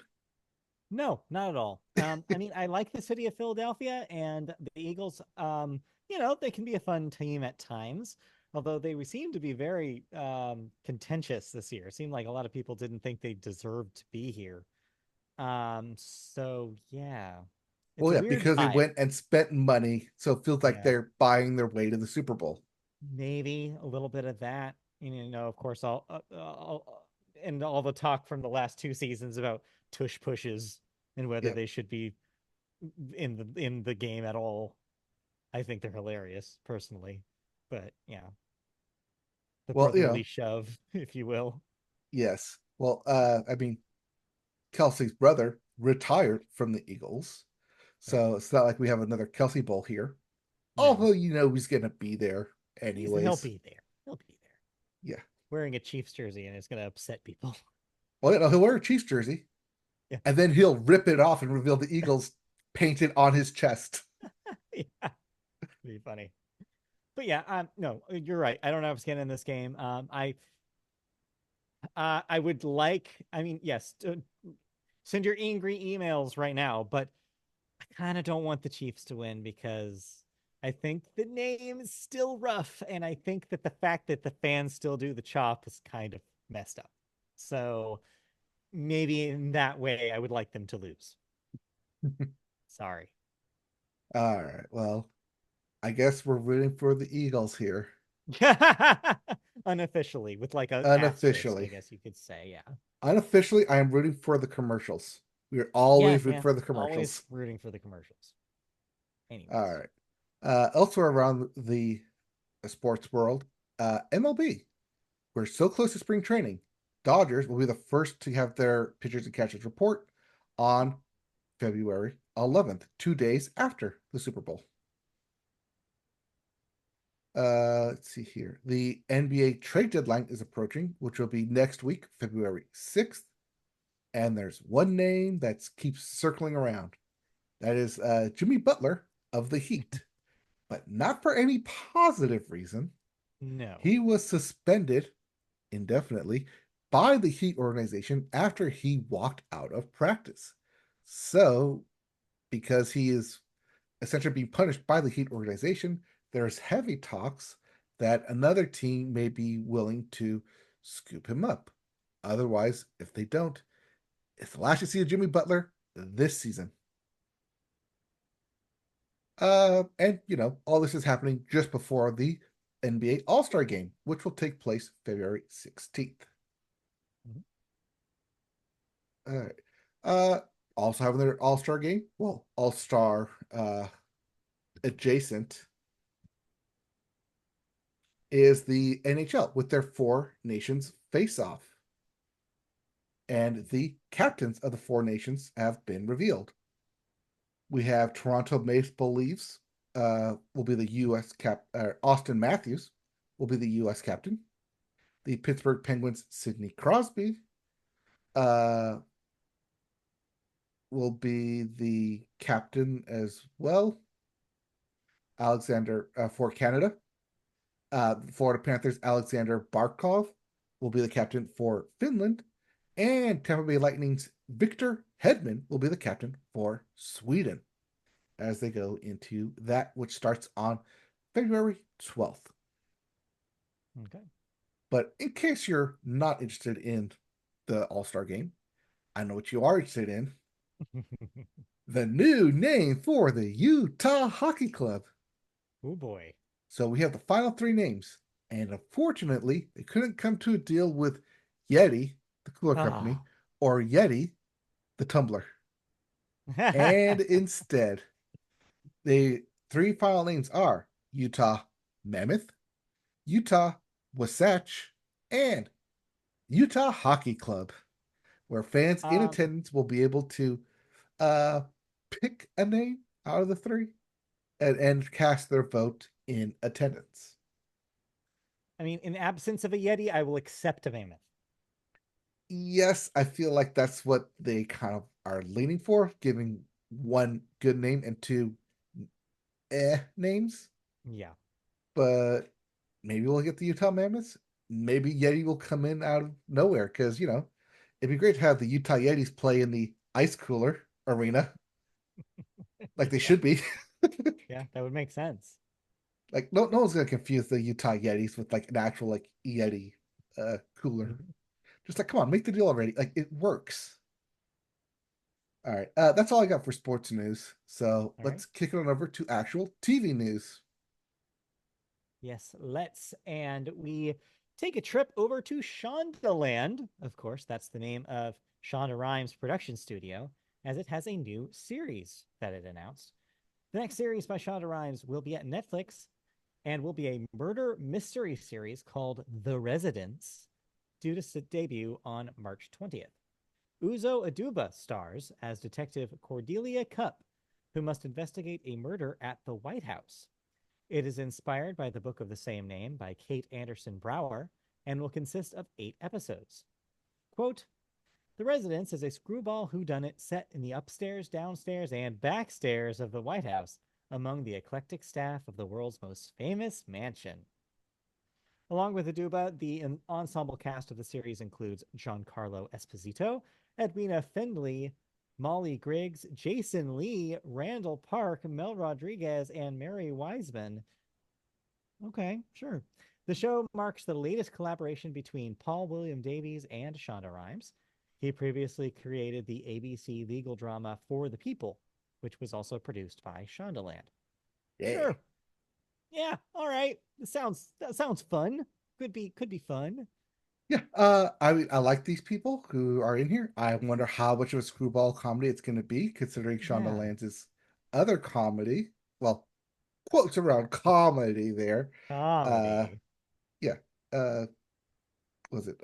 No, not at all. I mean, I like the city of Philadelphia and the Eagles. They can be a fun team at times, although they seem to be very contentious this year. It seemed like a lot of people didn't think they deserved to be here. So yeah, it's Well, a yeah, weird because they vibe. went and spent money, so it feels like Yeah, they're buying their way to the Super Bowl. maybe a little bit of that. Of course, and all the talk from the last two seasons about tush pushes and whether Yeah. they should be in the game at all. I think they're hilarious personally, but yeah, the Well, brotherly shove, if you will. yes. Well, I mean, Kelsey's brother retired from the Eagles. Right. So it's not like we have another Kelsey Bowl here. No. Although he's gonna be there He'll anyways. be there. He'll be there. Yeah. Wearing a Chiefs jersey, and it's gonna upset people. Well, he'll wear a Chiefs jersey, Yeah. and then he'll rip it off and reveal the Eagles painted on his chest. Yeah. Be funny. But yeah, no, you're right. I don't have skin in this game. I would like, I mean, yes, send your angry emails right now, but I kind of don't want the Chiefs to win because I think the name is still rough, and I think that the fact that the fans still do the chop is kind of messed up. So maybe in that way, I would like them to lose. Sorry. All right. Well, I guess we're rooting for the Eagles here. Unofficially, with like a asterisk, I Unofficially. guess you could say. Yeah. Unofficially, I am rooting for the commercials. We are Yeah. always rooting Yeah. for the Always commercials. rooting for the commercials. All Anyways. right. Elsewhere around the sports world, MLB. We're so close to spring training. Dodgers will be the first to have their pitchers and catchers report on February 11th, 2 days after the Super Bowl. Let's see here. The NBA trade deadline is approaching, which will be next week, February 6th. And there's one name that keeps circling around. That is Jimmy Butler of the Heat, but not for any positive reason. No. He was suspended indefinitely by the Heat organization after he walked out of practice. So, because he is essentially being punished by the Heat organization, there's heavy talks that another team may be willing to scoop him up. Otherwise, if they don't, it's the last you see of Jimmy Butler this season. And all this is happening just before the NBA All-Star game, which will take place February 16th. Mhm. All right. Uh, Also having their All Star game. Well, All Star adjacent is the NHL with their Four Nations face off. And the captains of the Four Nations have been revealed. We have Toronto Maple Leafs will be the U.S. Austin Matthews will be the U.S. captain. The Pittsburgh Penguins Sidney Crosby uh, will be the captain as well. Alexander for Canada. Florida Panthers Alexander Barkov will be the captain for Finland, and Tampa Bay Lightning's Victor Hedman will be the captain for Sweden as they go into that, which starts on February 12th. Okay. But in case you're not interested in the All Star game, I know what you are interested in: the new name for the Utah Hockey Club. Oh boy. So we have the final three names. And unfortunately, they couldn't come to a deal with Yeti, the cooler company, Ah. or Yeti, the tumbler. And instead, the three final names are Utah Mammoth, Utah Wasatch, and Utah Hockey Club, where fans in um, attendance will be able to uh, pick a name out of the three and cast their vote in attendance. I mean, in absence of a Yeti, I will accept a mammoth. Yes, I feel like that's what they kind of are leaning for, giving one good name and two names. Yeah. But maybe we'll get the Utah Mammoths. Maybe Yeti will come in out of nowhere because it'd be great to have the Utah Yetis play in the ice cooler arena like they Yeah. should be. Yeah, that would make sense. Like no one's gonna confuse the Utah Yetis with like an actual like Yeti cooler. Mhm. Just like come on, make the deal already. Like it works. All right. That's all I got for sports news. So All right. let's kick it on over to actual TV news. Yes, let's. And we take a trip over to Shondaland. Of course, that's the name of Shonda Rhimes' production studio, as it has a new series that it announced. The next series by Shonda Rhimes will be at Netflix and will be a murder mystery series called The Residents, due to debut on March 20th. Uzo Aduba stars as Detective Cordelia Cupp, who must investigate a murder at the White House. It is inspired by the book of the same name by Kate Anderson Brower and will consist of 8 episodes. Quote, the Residence is a screwball whodunit set in the upstairs, downstairs, and backstairs of the White House among the eclectic staff of the world's most famous mansion. Along with Aduba, the ensemble cast of the series includes Giancarlo Esposito, Edwina Findley, Molly Griggs, Jason Lee, Randall Park, Mel Rodriguez, and Mary Wiseman. Okay, sure. The show marks the latest collaboration between Paul William Davies and Shonda Rhimes. He previously created the ABC legal drama For the People, which was also produced by Shondaland. Yeah. Sure. Yeah, all right. That sounds fun. Could be fun. Yeah, I like these people who are in here. I wonder how much of a screwball comedy it's going to be, considering Yeah. Shondaland's other comedy. Well, quotes around comedy there. Uh, Comedy. yeah, uh, was it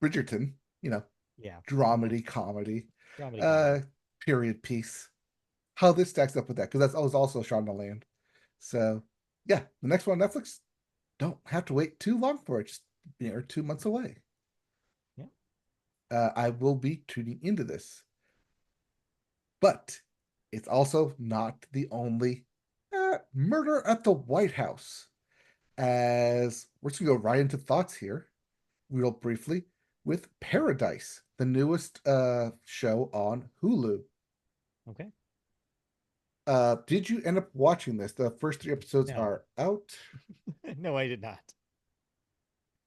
Bridgerton? You know, Yeah. Mm-hmm. dramedy comedy, Comedy uh, comedy. period piece. How this stacks up with that? Because that was also Shondaland. So, yeah, the next one on Netflix. Don't have to wait too long for it. Just 2 months away. Yeah. I will be tuning into this. But it's also not the only murder at the White House. As we're just going to go right into thoughts here, real briefly, with Paradise, the newest show on Hulu. Okay. Did you end up watching this? The first 3 episodes No. are out. No, I did not.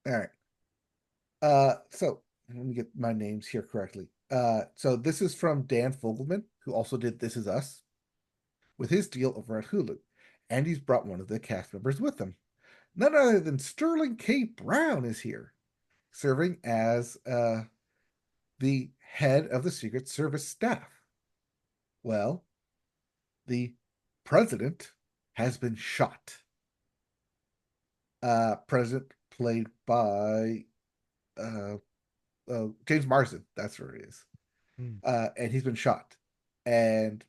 All right. So let me get my names here correctly. So this is from Dan Fogelman, who also did This Is Us, with his deal over at Hulu. And he's brought one of the cast members with him. None other than Sterling K. Brown is here, serving as the head of the Secret Service staff. Well, the president has been shot. President played by uh, James Marsden. That's where it is. Hmm. And he's been shot. And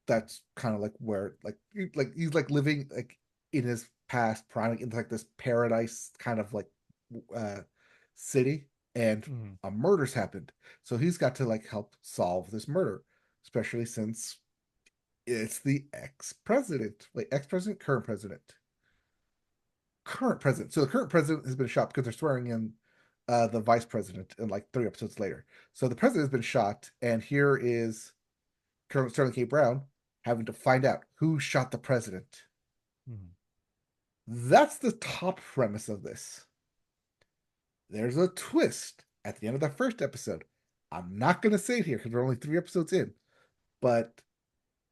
that's kind of like where he's like living like in his past prime, like, into like this paradise kind of like uh city, and Hmm. a murder's happened, so he's got to like help solve this murder, especially since it's the ex-president, like ex-president, current president. So the current president has been shot because they're swearing in the vice president in like 3 episodes later. So the president has been shot, and here is Colonel Sterling K. Brown having to find out who shot the president. Hmm. That's the top premise of this. There's a twist at the end of the first episode. I'm not going to say it here because we're only 3 episodes in, but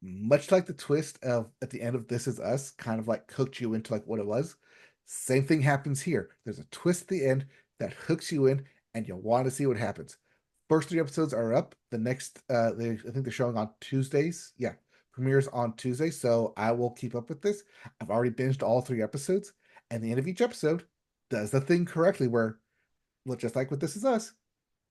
much like the twist of at the end of This Is Us, kind of like hooked you into like what it was. Same thing happens here. There's a twist at the end that hooks you in, and you'll want to see what happens. First 3 episodes are up. The next, I think they're showing on Tuesdays. Yeah, premieres on Tuesday. So I will keep up with this. I've already binged all 3 episodes, and the end of each episode does the thing correctly where, well, just like with This Is Us,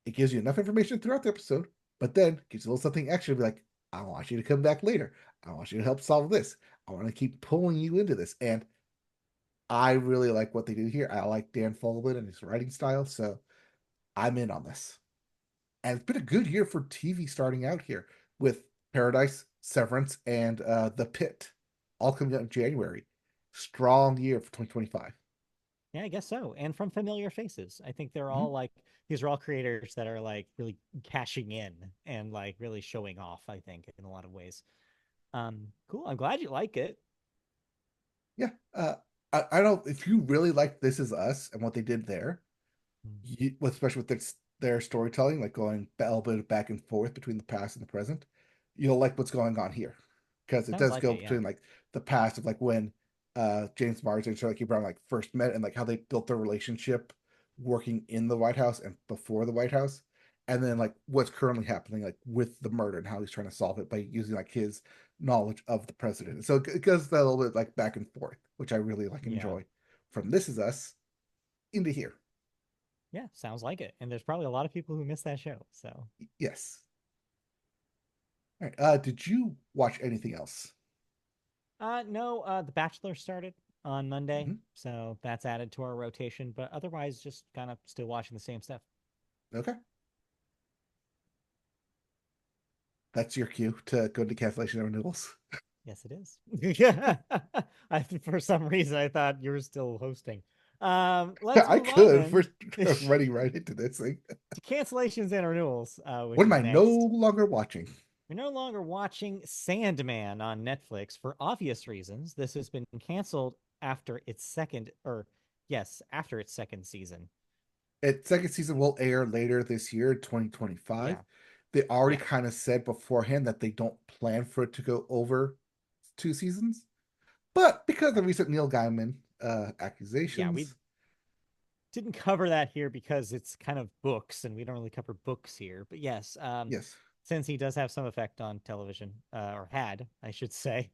it gives you enough information throughout the episode, but then gives you a little something extra to be like, I want you to come back later. I want you to help solve this. I want to keep pulling you into this. And I really like what they do here. I like Dan Fogelman and his writing style. So I'm in on this. And it's been a good year for TV starting out here with Paradise, Severance, and The Pit all coming out in January. Strong year for 2025. Yeah, I guess so. And from familiar faces. I think they're Mhm. all like these are all creators that are like really cashing in and like really showing off, I think, in a lot of ways. Cool. I'm glad you like it. Yeah. I don't, if you really like This Is Us and what they did there, Hmm. especially with their storytelling, like going a little bit back and forth between the past and the present, you'll like what's going on here because it Sounds does like go it, yeah. between like the past of like when James Marsden and Charlie Brown like first met and like how they built their relationship working in the White House and before the White House, and then like what's currently happening like with the murder and how he's trying to solve it by using like his knowledge of the president. So it goes that a little bit like back and forth, which I really like Yeah. enjoy from This Is Us into here. Yeah, sounds like it. And there's probably a lot of people who miss that show. So Yes. All right. Did you watch anything else? No, The Bachelor started on Monday, Hmm. so that's added to our rotation. But otherwise, just kind of still watching the same stuff. Okay. That's your cue to go to cancellation and renewals. Yes, it is. Yeah. For some reason, I thought you were still hosting. Let's I move on could. then We're running right into this thing. to cancellations and renewals, What which am is I no next. longer watching? We're no longer watching Sandman on Netflix for obvious reasons. This has been canceled after its second, or yes, after its second season. Its second season will air later this year, 2025. Yeah, They already yeah, kind of said beforehand that they don't plan for it to go over 2 seasons. But because of right. recent Neil Gaiman Yeah, we accusations, didn't cover that here because it's kind of books, and we don't really cover books here. But yes, yes, since he does have some effect on television, or had, I should say,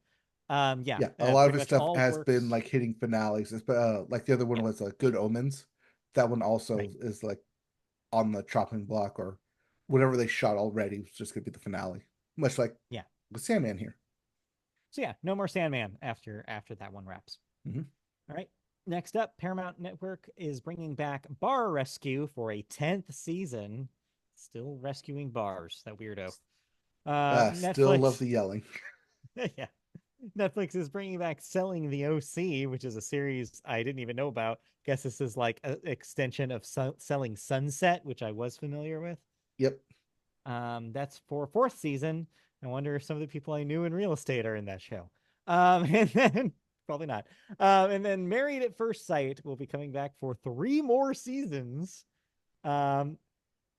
yeah, yeah, a lot of pretty his much stuff all has been works. like hitting finales. Like the other one Yeah, was Good Omens. That one right. also is like on the chopping block or whatever they shot already was just going to be the finale, much like Yeah. with Sandman here. So yeah, no more Sandman after that one wraps. Hmm. All right. Next up, Paramount Network is bringing back Bar Rescue for a 10th season. Still rescuing bars, that weirdo. Still love Netflix, the yelling. yeah. Netflix is bringing back Selling the OC, which is a series I didn't even know about. Guess this is like an extension of Selling Sunset, which I was familiar with. Yep. That's for fourth season. I wonder if some of the people I knew in real estate are in that show. And then probably not. And then Married at First Sight will be coming back for three more seasons, um,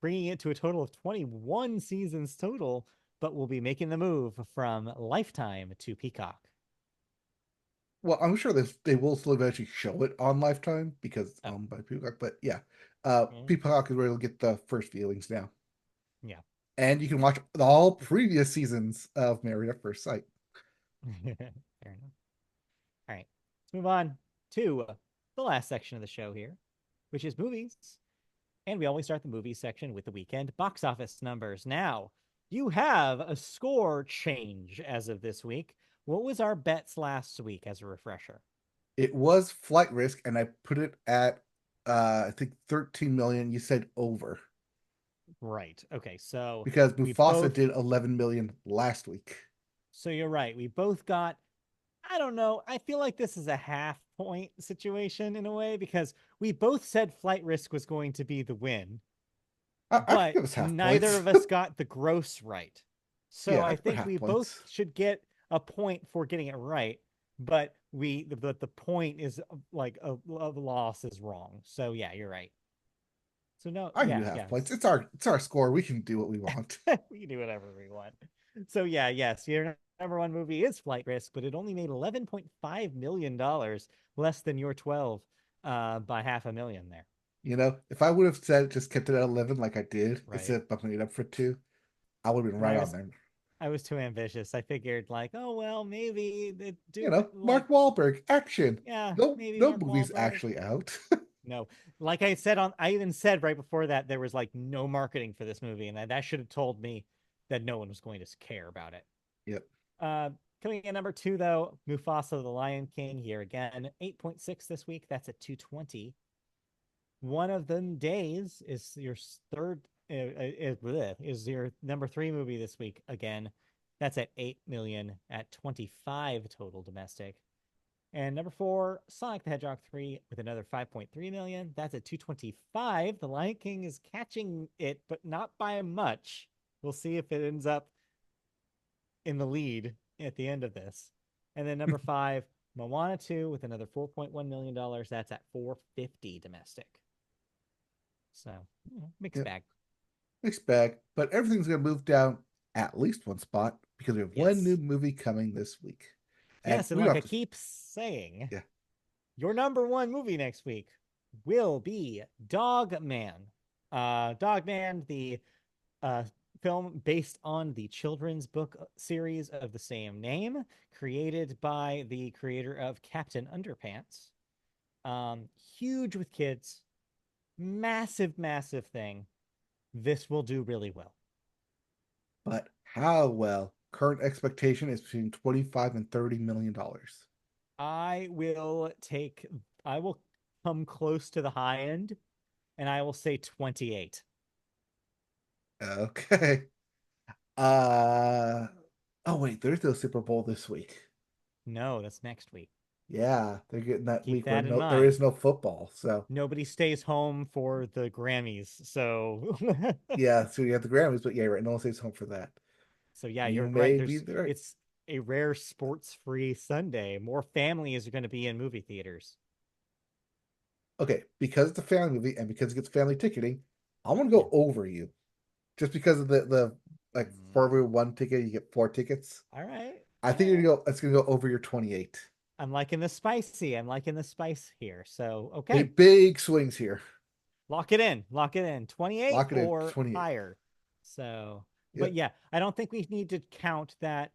bringing it to a total of 21 seasons total. But we'll be making the move from Lifetime to Peacock. Well, I'm sure they will still eventually show it on Lifetime because it's Oh, owned by Peacock. But yeah, mm, Peacock is where you'll get the first viewings now, yeah. and you can watch all previous seasons of Married at First Sight. Fair enough. All right, let's move on to the last section of the show here, which is movies. And we always start the movie section with the weekend box office numbers. Now, you have a score change as of this week. What was our bets last week as a refresher? It was Flight Risk, and I put it at I think 13 million. You said over Right. Okay. So because we Mufasa both, did 11 million last week. so you're right. We both got, I don't know. I feel like this is a half point situation in a way because we both said Flight Risk was going to be the win, I could but give us half neither points. of us got the gross right. So Yeah, I I could put think half we both points. should get a point for getting it right, but the point is like a loss is wrong. So yeah, you're right. So no, I give yeah, you half points. yes. It's our score. We can do what we want. We can do whatever we want. So yeah, yes, your number one movie is Flight Risk, but it only made $11.5 million, less than your 12, by half a million there. If I would have said just kept it at 11 like I did Right. instead of bumping it up for two, I would have been And right on there. I was too ambitious. I figured like, oh well, maybe they do like, Mark Wahlberg, action. yeah, No, maybe no Mark movie's Wahlberg. actually out. No, like I said I even said right before that there was like no marketing for this movie, and that should have told me that no one was going to care about it. Yep. Uh, Coming in at number two though, Mufasa the Lion King here again, 8.6 this week. That's at 220. One of them days is your third is your number three movie this week again. That's at 8 million at 25 total domestic. And number four, Sonic the Hedgehog 3 with another 5.3 million. That's at 225. The Lion King is catching it, but not by much. We'll see if it ends up in the lead at the end of this. And then number five, Moana 2 with another $4.1 million. That's at 450 domestic. So, mixed Yep. bag. Mixed bag. But everything's gonna move down at least one spot because we have one new Yes. movie coming this week. And Yes. And we don't like I have to keep saying, yeah. your number one movie next week will be Dog Man. Dog Man, the uh, film based on the children's book series of the same name, created by the creator of Captain Underpants. Huge with kids, massive, massive thing. This will do really well. But how well? Current expectation is between 25 and $30 million. I will take, I will come close to the high end and I will say 28. Okay. Uh oh wait, there's no Super Bowl this week. No, that's next week. Yeah, they're getting that Keep week where that in no there mind. is no football. So Nobody stays home for the Grammys. So yeah, so you have the Grammys, but yeah, right, no one stays home for that. so yeah, You you're right. may be There's right. it's a rare sports-free Sunday. More families are going to be in movie theaters. Okay, because it's a family movie and because it gets family ticketing, I'm gonna Yeah. go over you. Just because of the like for Mm, every one ticket you get four tickets. all right. I All think you're right. gonna go it's gonna go over your 28. I'm liking the spicy. I'm liking the spice here. So, okay. Big swings here. Lock it in. Lock it in. 28 Lock it in or 28. higher. So, but Yep. yeah, I don't think we need to count that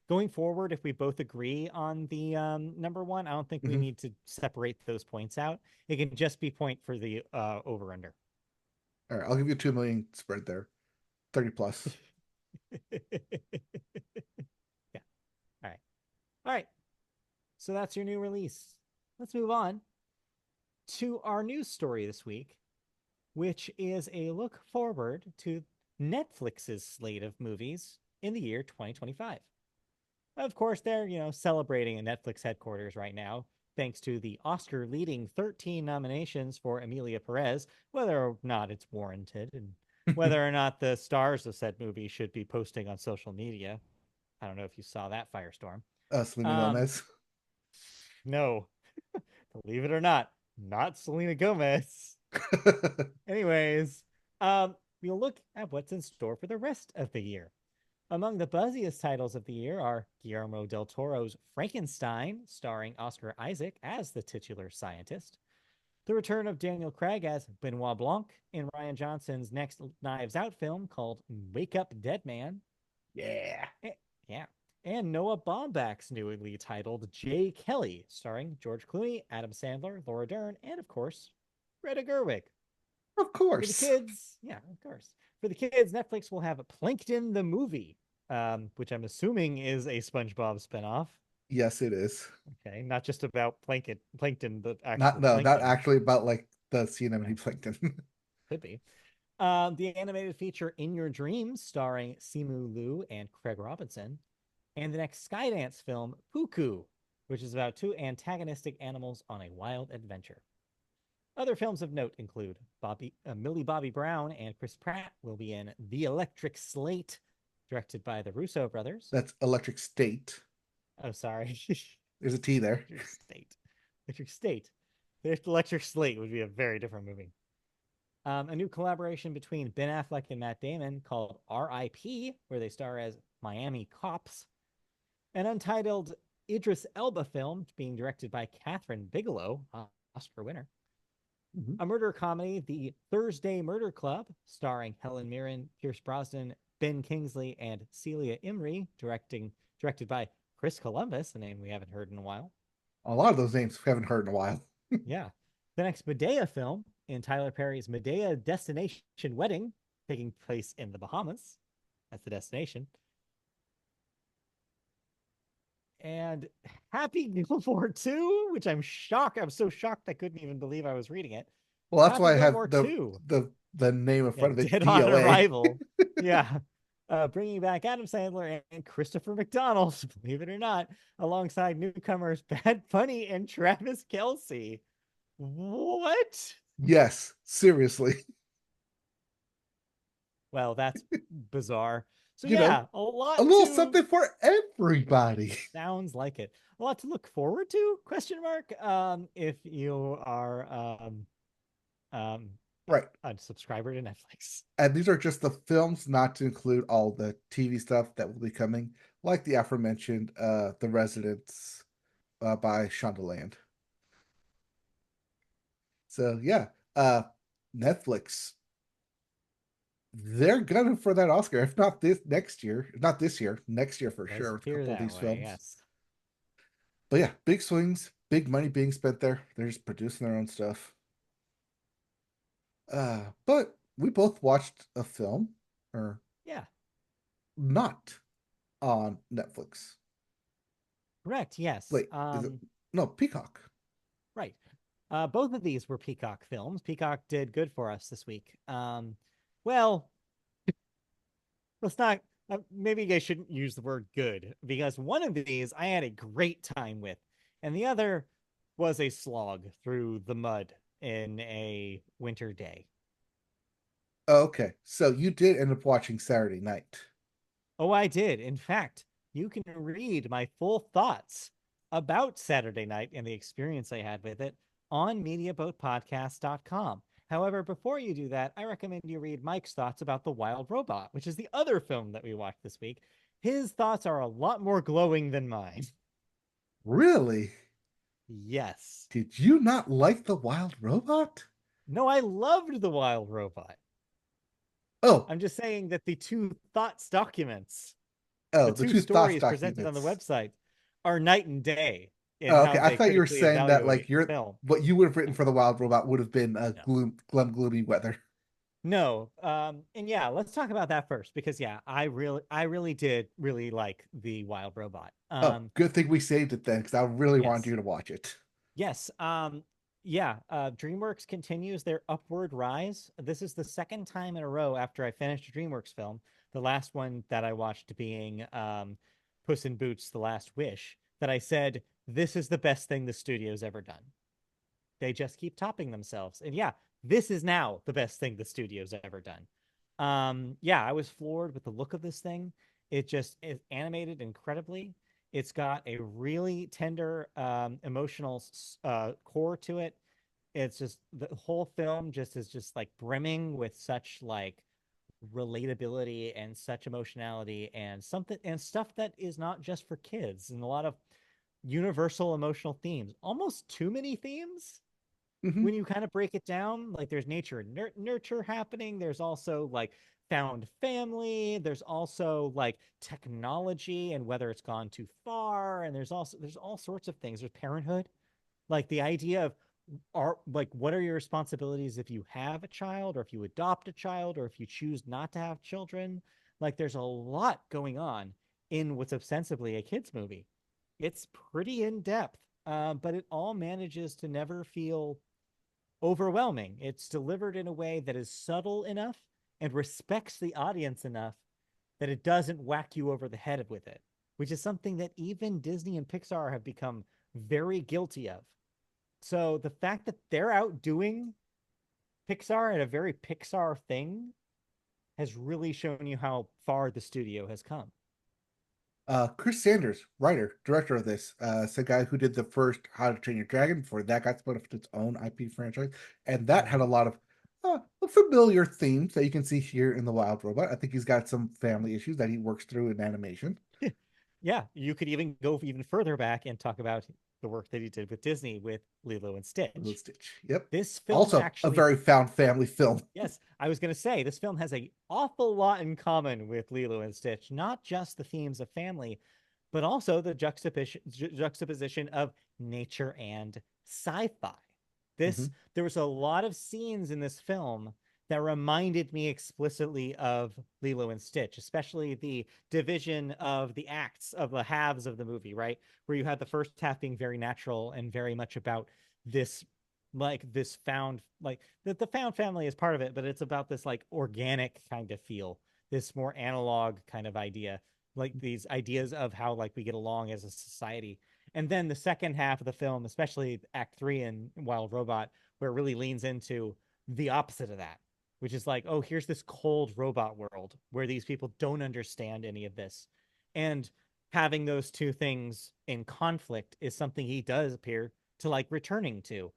going forward if we both agree on the number one. I don't think we Hmm. need to separate those points out. It can just be point for the over under. All right, I'll give you 2 million spread there. 30 plus. Yeah. All right. All right. So that's your new release. Let's move on to our news story this week, which is a look forward to Netflix's slate of movies in the year 2025. Of course, they're, celebrating in Netflix headquarters right now, thanks to the Oscar leading 13 nominations for Emilia Perez, whether or not it's warranted, and whether or not the stars of said movie should be posting on social media. I don't know if you saw that firestorm. Selena Um, Gomez. no, believe it or not Selena Gomez. Anyways, we'll look at what's in store for the rest of the year. Among the buzziest titles of the year are Guillermo del Toro's Frankenstein, starring Oscar Isaac as the titular scientist, the return of Daniel Craig as Benoit Blanc in Ryan Johnson's next Knives Out film called Wake Up Dead Man, Yeah. yeah, and Noah Baumbach's newly titled Jay Kelly, starring George Clooney, Adam Sandler, Laura Dern, and of course, Greta Gerwig. Of For the course. kids, yeah, of course. For the kids, Netflix will have Plankton the movie, which I'm assuming is a SpongeBob spinoff. Yes, it is. Okay, not just about plankton, but Not actual no, not plankton. actually about like the sea Yeah, anemone plankton. could be. The animated feature In Your Dreams, starring Simu Liu and Craig Robinson, and the next Skydance film, Puku, which is about two antagonistic animals on a wild adventure. Other films of note include Millie Bobby Brown and Chris Pratt will be in The Electric Slate, directed by the Russo brothers. That's Electric State. Oh, sorry. There's a T there. Electric State. Electric State. The Electric Slate would be a very different movie. A new collaboration between Ben Affleck and Matt Damon called R.I.P., where they star as Miami cops. An untitled Idris Elba film being directed by Catherine Bigelow, Oscar winner. Mhm. A murder comedy, The Thursday Murder Club, starring Helen Mirren, Pierce Brosnan, Ben Kingsley, and Celia Imrie, directed by Chris Columbus, a name we haven't heard in a while. A lot of those names we haven't heard in a while. Yeah. The next Medea film in Tyler Perry's Medea Destination Wedding, taking place in the Bahamas. That's the destination. And Happy Gilmore 2, which I'm shocked. I'm so shocked I couldn't even believe I was reading it. Well, that's Happy why I have Gilmore 2. the name in Yeah, front of it, dead on DOA. arrival. Yeah. Bringing back Adam Sandler and Christopher McDonald, believe it or not, alongside newcomers Bad Bunny and Travis Kelsey. What? Yes, seriously. Well, that's bizarre. So You know, yeah, a a lot little to something for everybody. sounds like it. A lot to look forward to? Question mark. If you are um Right. a subscriber to Netflix. And these are just the films, not to include all the TV stuff that will be coming, like the aforementioned The Residents by Shondaland. So yeah, uh Netflix, they're gunning for that Oscar, if not this next year, not this year, next year for Does sure, with a appear couple of that these way, films. yes. But yeah, big swings, big money being spent there. They're just producing their own stuff. But we both watched a film, or Yeah. not. on Netflix. Correct. Yes. Wait, is it? No, Peacock. Right. Both of these were Peacock films. Peacock did good for us this week. Well, let's not. Maybe I shouldn't use the word good because one of these I had a great time with, and the other was a slog through the mud in a winter day. Oh, okay, so you did end up watching Saturday Night. Oh, I did. In fact, you can read my full thoughts about Saturday Night and the experience I had with it on mediaboatpodcast.com. However, before you do that, I recommend you read Mike's thoughts about The Wild Robot, which is the other film that we watched this week. His thoughts are a lot more glowing than mine. Really? Yes. Did you not like The Wild Robot? No, I loved The Wild Robot. Oh, I'm just saying that the two thoughts documents, the oh, the two two thoughts stories presented on the documents. website are night and day in Oh, okay, how I they thought you were critically saying that evaluate like the you're film. what you would have written for The Wild Robot would have been No. glum, gloomy weather. No. And yeah, let's talk about that first because yeah, I really did really like the Wild Robot. Oh, good thing we saved it then, because I really wanted Yes. you to watch it. Yes. Yeah, DreamWorks continues their upward rise. This is the second time in a row after I finished a DreamWorks film, the last one that I watched being Puss in Boots: The Last Wish, that I said this is the best thing the studio's ever done. They just keep topping themselves. And yeah, this is now the best thing the studio's ever done. Yeah, I was floored with the look of this thing. It just is animated incredibly. It's got a really tender, emotional core to it. It's just the whole film just is just like brimming with such like relatability and such emotionality and something and stuff that is not just for kids and a lot of universal emotional themes. Almost too many themes Hmm. when you kind of break it down. Like there's nature and nurture happening. There's also like found family. There's also like technology and whether it's gone too far. And there's all sorts of things. There's parenthood, like the idea of are like what are your responsibilities if you have a child or if you adopt a child or if you choose not to have children. Like there's a lot going on in what's ostensibly a kids movie. It's pretty in depth, but it all manages to never feel overwhelming. It's delivered in a way that is subtle enough and respects the audience enough that it doesn't whack you over the head with it, which is something that even Disney and Pixar have become very guilty of. So the fact that they're outdoing Pixar at a very Pixar thing has really shown you how far the studio has come. Chris Sanders, writer, director of this, is the guy who did the first How to Train Your Dragon before that got split off to its own IP franchise, and that had a Mm-hmm. lot of familiar themes that you can see here in The Wild Robot. I think he's got some family issues that he works through in animation. Yeah, you could even go even further back and talk about the work that he did with Disney with Lilo and Little Stitch. Stitch. Yep. This film Also, a actually, very found family film. yes, I was going to say this film has an awful lot in common with Lilo and Stitch, not just the themes of family, but also the juxtaposition of nature and sci-fi. Hmm. There was a lot of scenes in this film that reminded me explicitly of Lilo and Stitch, especially the division of the acts of the halves of the movie, right? Where you had the first half being very natural and very much about this this found the found family is part of it, but it's about this like organic kind of feel, this more analog kind of idea, like these ideas of how like we get along as a society. And then the second half of the film, especially Act Three in Wild Robot, where it really leans into the opposite of that, which is like, oh, here's this cold robot world where these people don't understand any of this, and having those two things in conflict is something he does appear to like returning to.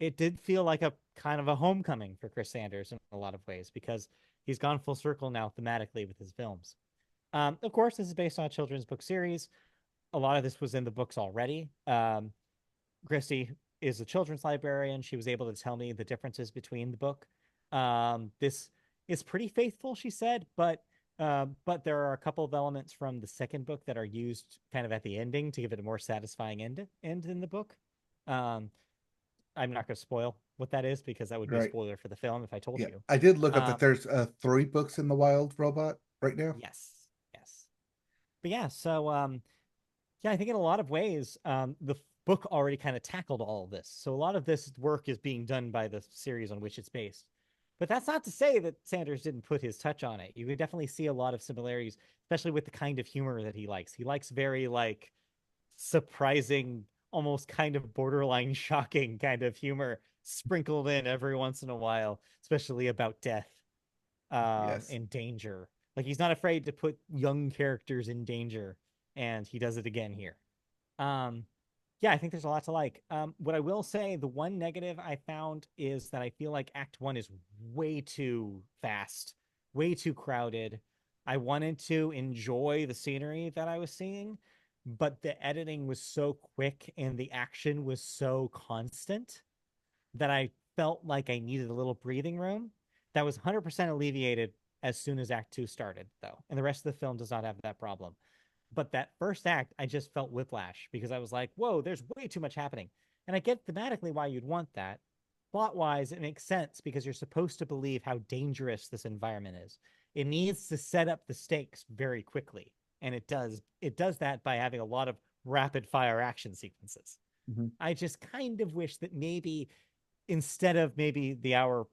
It did feel like a kind of a homecoming for Chris Sanders in a lot of ways because he's gone full circle now thematically with his films. Of course, this is based on a children's book series. A lot of this was in the books already. Christy is a children's librarian. She was able to tell me the differences between the book. This is pretty faithful, she said, but there are a couple of elements from the second book that are used kind of at the ending to give it a more satisfying end in the book. Um, I'm not going to spoil what that is because that would be a Right. spoiler for the film if I told Yeah. you. I did look up that Um, there's 3 books in The Wild Robot right now. yes, yes. But yeah, so yeah, I think in a lot of ways, the book already kind of tackled all of this. So a lot of this work is being done by the series on which it's based. But that's not to say that Sanders didn't put his touch on it. You can definitely see a lot of similarities, especially with the kind of humor that he likes. He likes very like surprising, almost kind of borderline shocking kind of humor sprinkled in every once in a while, especially about death Yes. and danger. Like he's not afraid to put young characters in danger, and he does it again here. Um, yeah, I think there's a lot to like. What I will say, the one negative I found is that I feel like Act One is way too fast, way too crowded. I wanted to enjoy the scenery that I was seeing, but the editing was so quick and the action was so constant that I felt like I needed a little breathing room. That was 100% alleviated as soon as Act Two started, though. And the rest of the film does not have that problem. But that first act, I just felt whiplash because I was like, whoa, there's way too much happening. And I get thematically why you'd want that. Plot wise, it makes sense because you're supposed to believe how dangerous this environment is. It needs to set up the stakes very quickly. And it does that by having a lot of rapid fire action sequences. Mhm. I just kind of wish that maybe instead of maybe the hour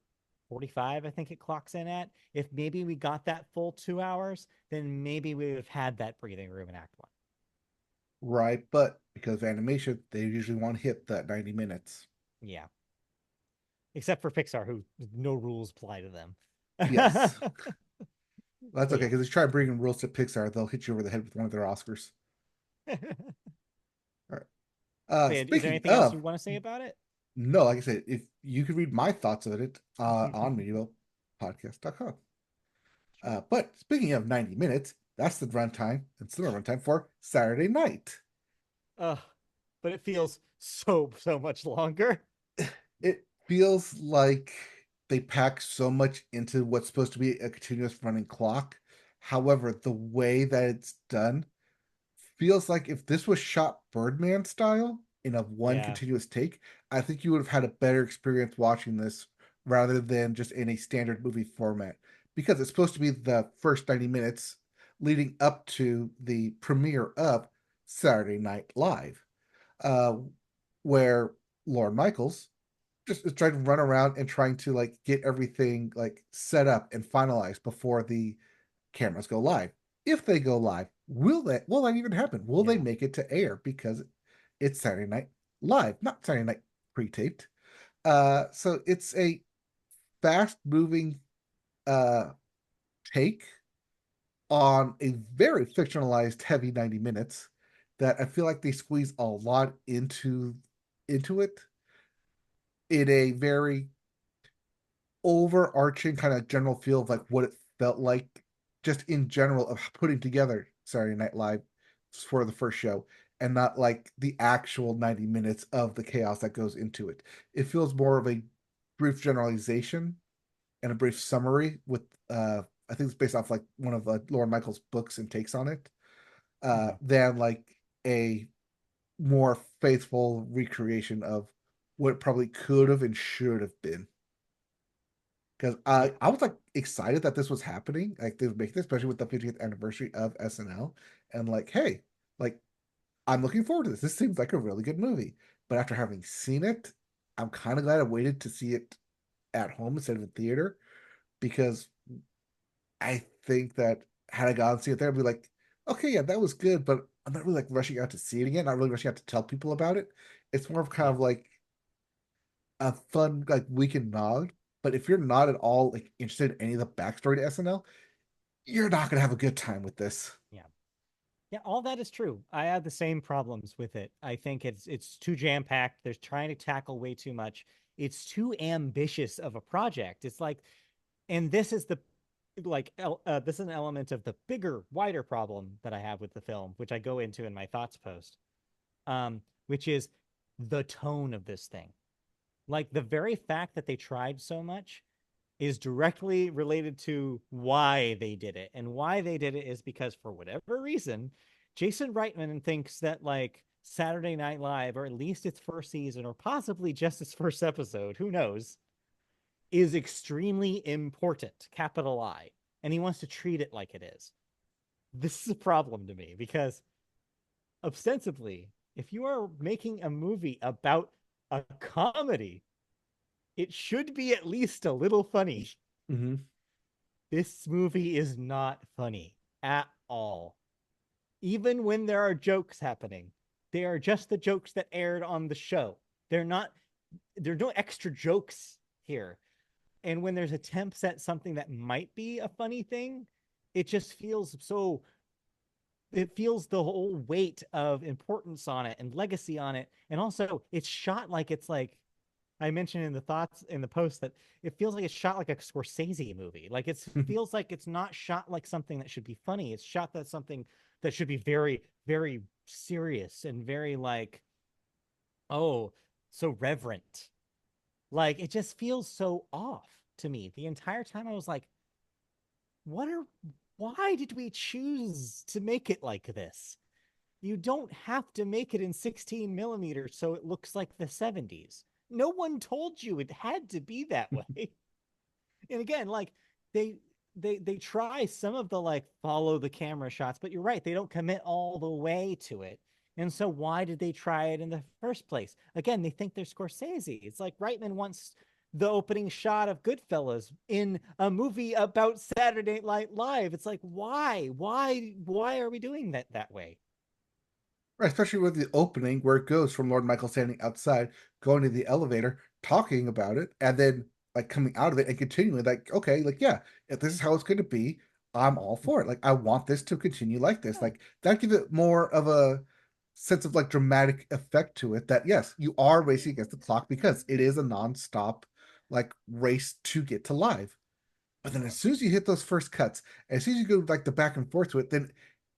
45, I think it clocks in at, if maybe we got that full 2 hours, then maybe we would have had that breathing room in Act One. Right, but because of animation, they usually want to hit that 90 minutes. Yeah. Except for Pixar, who no rules apply to them. Yes. That's But okay, yeah. because if you try bringing rules to Pixar, they'll hit you over the head with one of their Oscars. But All right. yeah, is there Speaking anything else of, you want to say about it? no, like I said, if you could read my thoughts of it on MedievalPodcast.com. But speaking of 90 minutes, that's the runtime and cinema runtime for Saturday night. uh, but it feels so much longer. It feels like they pack so much into what's supposed to be a continuous running clock. However, the way that it's done feels like if this was shot Birdman style in a one Yeah. continuous take, I think you would have had a better experience watching this rather than just in a standard movie format because it's supposed to be the first 90 minutes leading up to the premiere of Saturday Night Live, uh, where Lorne Michaels just is trying to run around and trying to like get everything like set up and finalized before the cameras go live. If they go live, will that even happen? Will they Yeah. make it to air because it's Saturday Night Live, not Saturday Night pre-taped? So it's a fast-moving uh take on a very fictionalized heavy 90 minutes that I feel like they squeeze a lot into it in a very overarching kind of general feel of like what it felt like just in general of putting together Saturday Night Live for the first show and not like the actual 90 minutes of the chaos that goes into it. It feels more of a brief generalization and a brief summary with I think it's based off like one of Lauren Michaels' books and takes on it Mhm. than like a more faithful recreation of what it probably could have and should have been because Yeah. I was like excited that this was happening, like they would make this, especially with the 50th anniversary of SNL, and like, hey, like I'm looking forward to this. This seems like a really good movie. But after having seen it, I'm kind of glad I waited to see it at home instead of in theater because I think that had I gone and see it there, I'd be like, okay, yeah, that was good, but I'm not really like rushing out to see it again, not really rushing out to tell people about it. It's more of kind Yeah. of like a fun like weekend nod. But if you're not at all like interested in any of the backstory to SNL, you're not gonna have a good time with this. Yeah. Yeah, all that is true. I had the same problems with it. I think it's too jam-packed. They're trying to tackle way too much. It's too ambitious of a project. It's like, and this is the this is an element of the bigger, wider problem that I have with the film, which I go into in my thoughts post. Which is the tone of this thing. Like the very fact that they tried so much is directly related to why they did it. And why they did it is because for whatever reason, Jason Reitman thinks that like Saturday Night Live, or at least its first season, or possibly just its first episode, who knows, is extremely important, capital I. And he wants to treat it like it is. this is a problem to me because ostensibly, if you are making a movie about a comedy, it should be at least a little funny. Mm-hmm. This movie is not funny at all. Even when there are jokes happening, they are just the jokes that aired on the show. They're not, there are no extra jokes here. And when there's attempts at something that might be a funny thing, it just feels so, it feels the whole weight of importance on it and legacy on it. And also, it's shot like it's like I mentioned in the thoughts in the post that it feels like it's shot like a Scorsese movie. Like it feels like it's not shot like something that should be funny. It's shot that something that should be very, very serious and very like, oh, so reverent. Like it just feels so off to me. The entire time I was like, what are why did we choose to make it like this? You don't have to make it in 16 millimeters so it looks like the 70s. No one told you it had to be that way. And again, like they they try some of the like follow the camera shots, but you're right, they don't commit all the way to it. And so why did they try it in the first place? Again, they think they're Scorsese. It's like Reitman wants the opening shot of Goodfellas in a movie about Saturday Night Live. It's like why are we doing that way? Right, especially with the opening where it goes from Lord Michael standing outside, going to the elevator, talking about it, and then like coming out of it and continuing like, okay, like yeah, if this is how it's going to be, I'm all for it. Like I want this to continue like this. Yeah, Like that gives it more of a sense of like dramatic effect to it. That yes, you are racing against the clock because it is a nonstop like race to get to live. But then as soon as you hit those first cuts, as soon as you go like the back and forth to it, then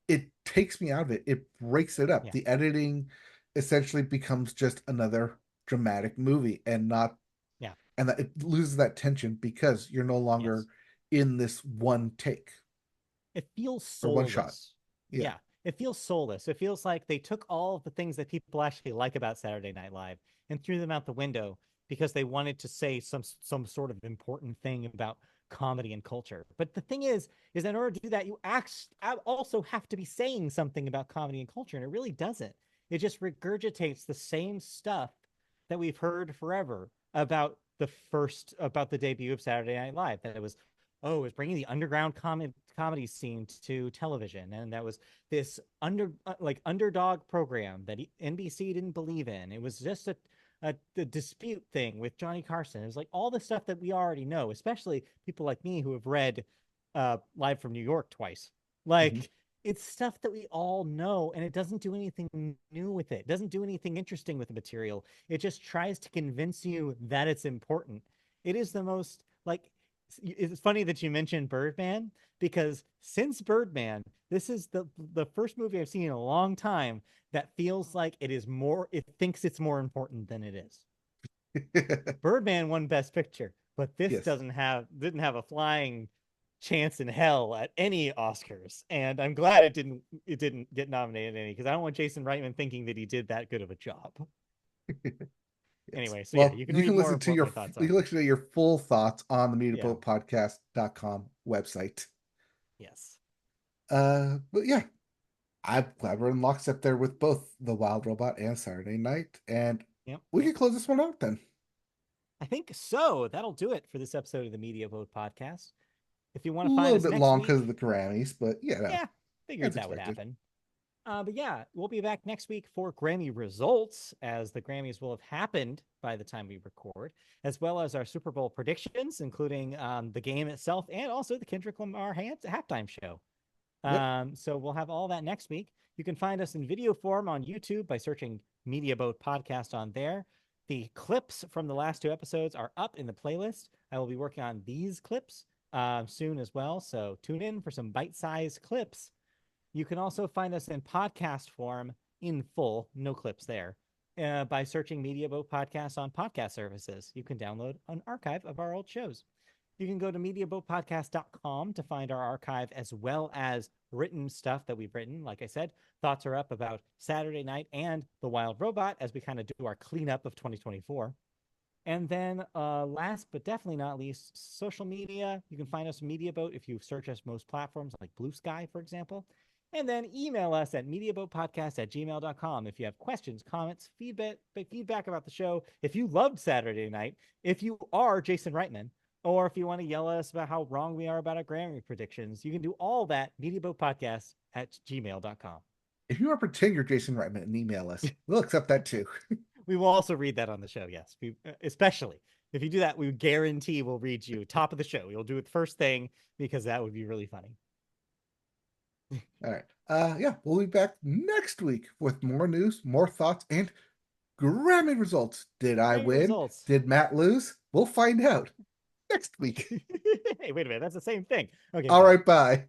it takes me out of it. It breaks it up. yeah, The editing essentially becomes just another dramatic movie and not yeah. and that it loses that tension because you're no longer Yes. in this one take It feels or one shot. soulless. Yeah. Yeah, it feels soulless. It feels like they took all of the things that people actually like about Saturday Night Live and threw them out the window because they wanted to say some sort of important thing about comedy and culture. But the thing is in order to do that, you also have to be saying something about comedy and culture, and it really doesn't. It just regurgitates the same stuff that we've heard forever about the debut of Saturday Night Live. That it was oh, it was bringing the underground comedy scene to television, and that was this underdog program that NBC didn't believe in. It was just the dispute thing with Johnny Carson. It was like all the stuff that we already know, especially people like me who have read Live from New York twice. Mhm. Like it's stuff that we all know, and it doesn't do anything new with it. It doesn't do anything interesting with the material. It just tries to convince you that it's important. It is the most like it's funny that you mentioned Birdman because since Birdman, this is the first movie I've seen in a long time that feels like it thinks it's more important than it is. Birdman won Best Picture, but this Yes. didn't have a flying chance in hell at any Oscars, and I'm glad it didn't get nominated any because I don't want Jason Reitman thinking that he did that good of a job. Yes. Anyway, so yeah, Well, you can read more of what my thoughts you are. can listen to your full thoughts on the Yeah. mutablepodcast.com website. Yes. But yeah, I'm glad we're in lockstep there with both The Wild Robot and Saturday Night. And Yep. we Yep. can close this one out then. I think so. That'll do it for this episode of the Media Vote podcast. If you A want to find little us bit next long because of week, the Grammys, but yeah, no, yeah, as figured that would expected. happen. But yeah, we'll be back next week for Grammy results, as the Grammys will have happened by the time we record, as well as our Super Bowl predictions, including the game itself and also the Kendrick Lamar halftime show. Yep. So we'll have all that next week. You can find us in video form on YouTube by searching Media Boat Podcast on there. The clips from the last two episodes are up in the playlist. I will be working on these clips soon as well. So tune in for some bite sized clips. You can also find us in podcast form in full, no clips there, by searching Media Boat Podcast on podcast services. You can download an archive of our old shows. You can go to mediaboatpodcast.com to find our archive as well as written stuff that we've written. Like I said, thoughts are up about Saturday Night and The Wild Robot as we kind of do our cleanup of 2024. And then last but definitely not least, social media. You can find us Media Boat if you search us most platforms like Blue Sky, for example. And then email us at mediaboatpodcast@gmail.com if you have questions, comments, feedback about the show. If you loved Saturday night, if you are Jason Reitman, or if you want to yell at us about how wrong we are about our Grammy predictions, you can do all that mediaboatpodcast@gmail.com. If you want to pretend you're Jason Reitman and email us, we'll accept that too. We will also read that on the show, yes. Especially if you do that, we guarantee we'll read you top of the show. You'll do it first thing because that would be really funny. All right. Yeah, we'll be back next week with more news, more thoughts, and Grammy results. Did I Grammy win? results. Did Matt lose? We'll find out next week. Hey, wait a minute. That's the same thing. Okay, All bye. right, bye.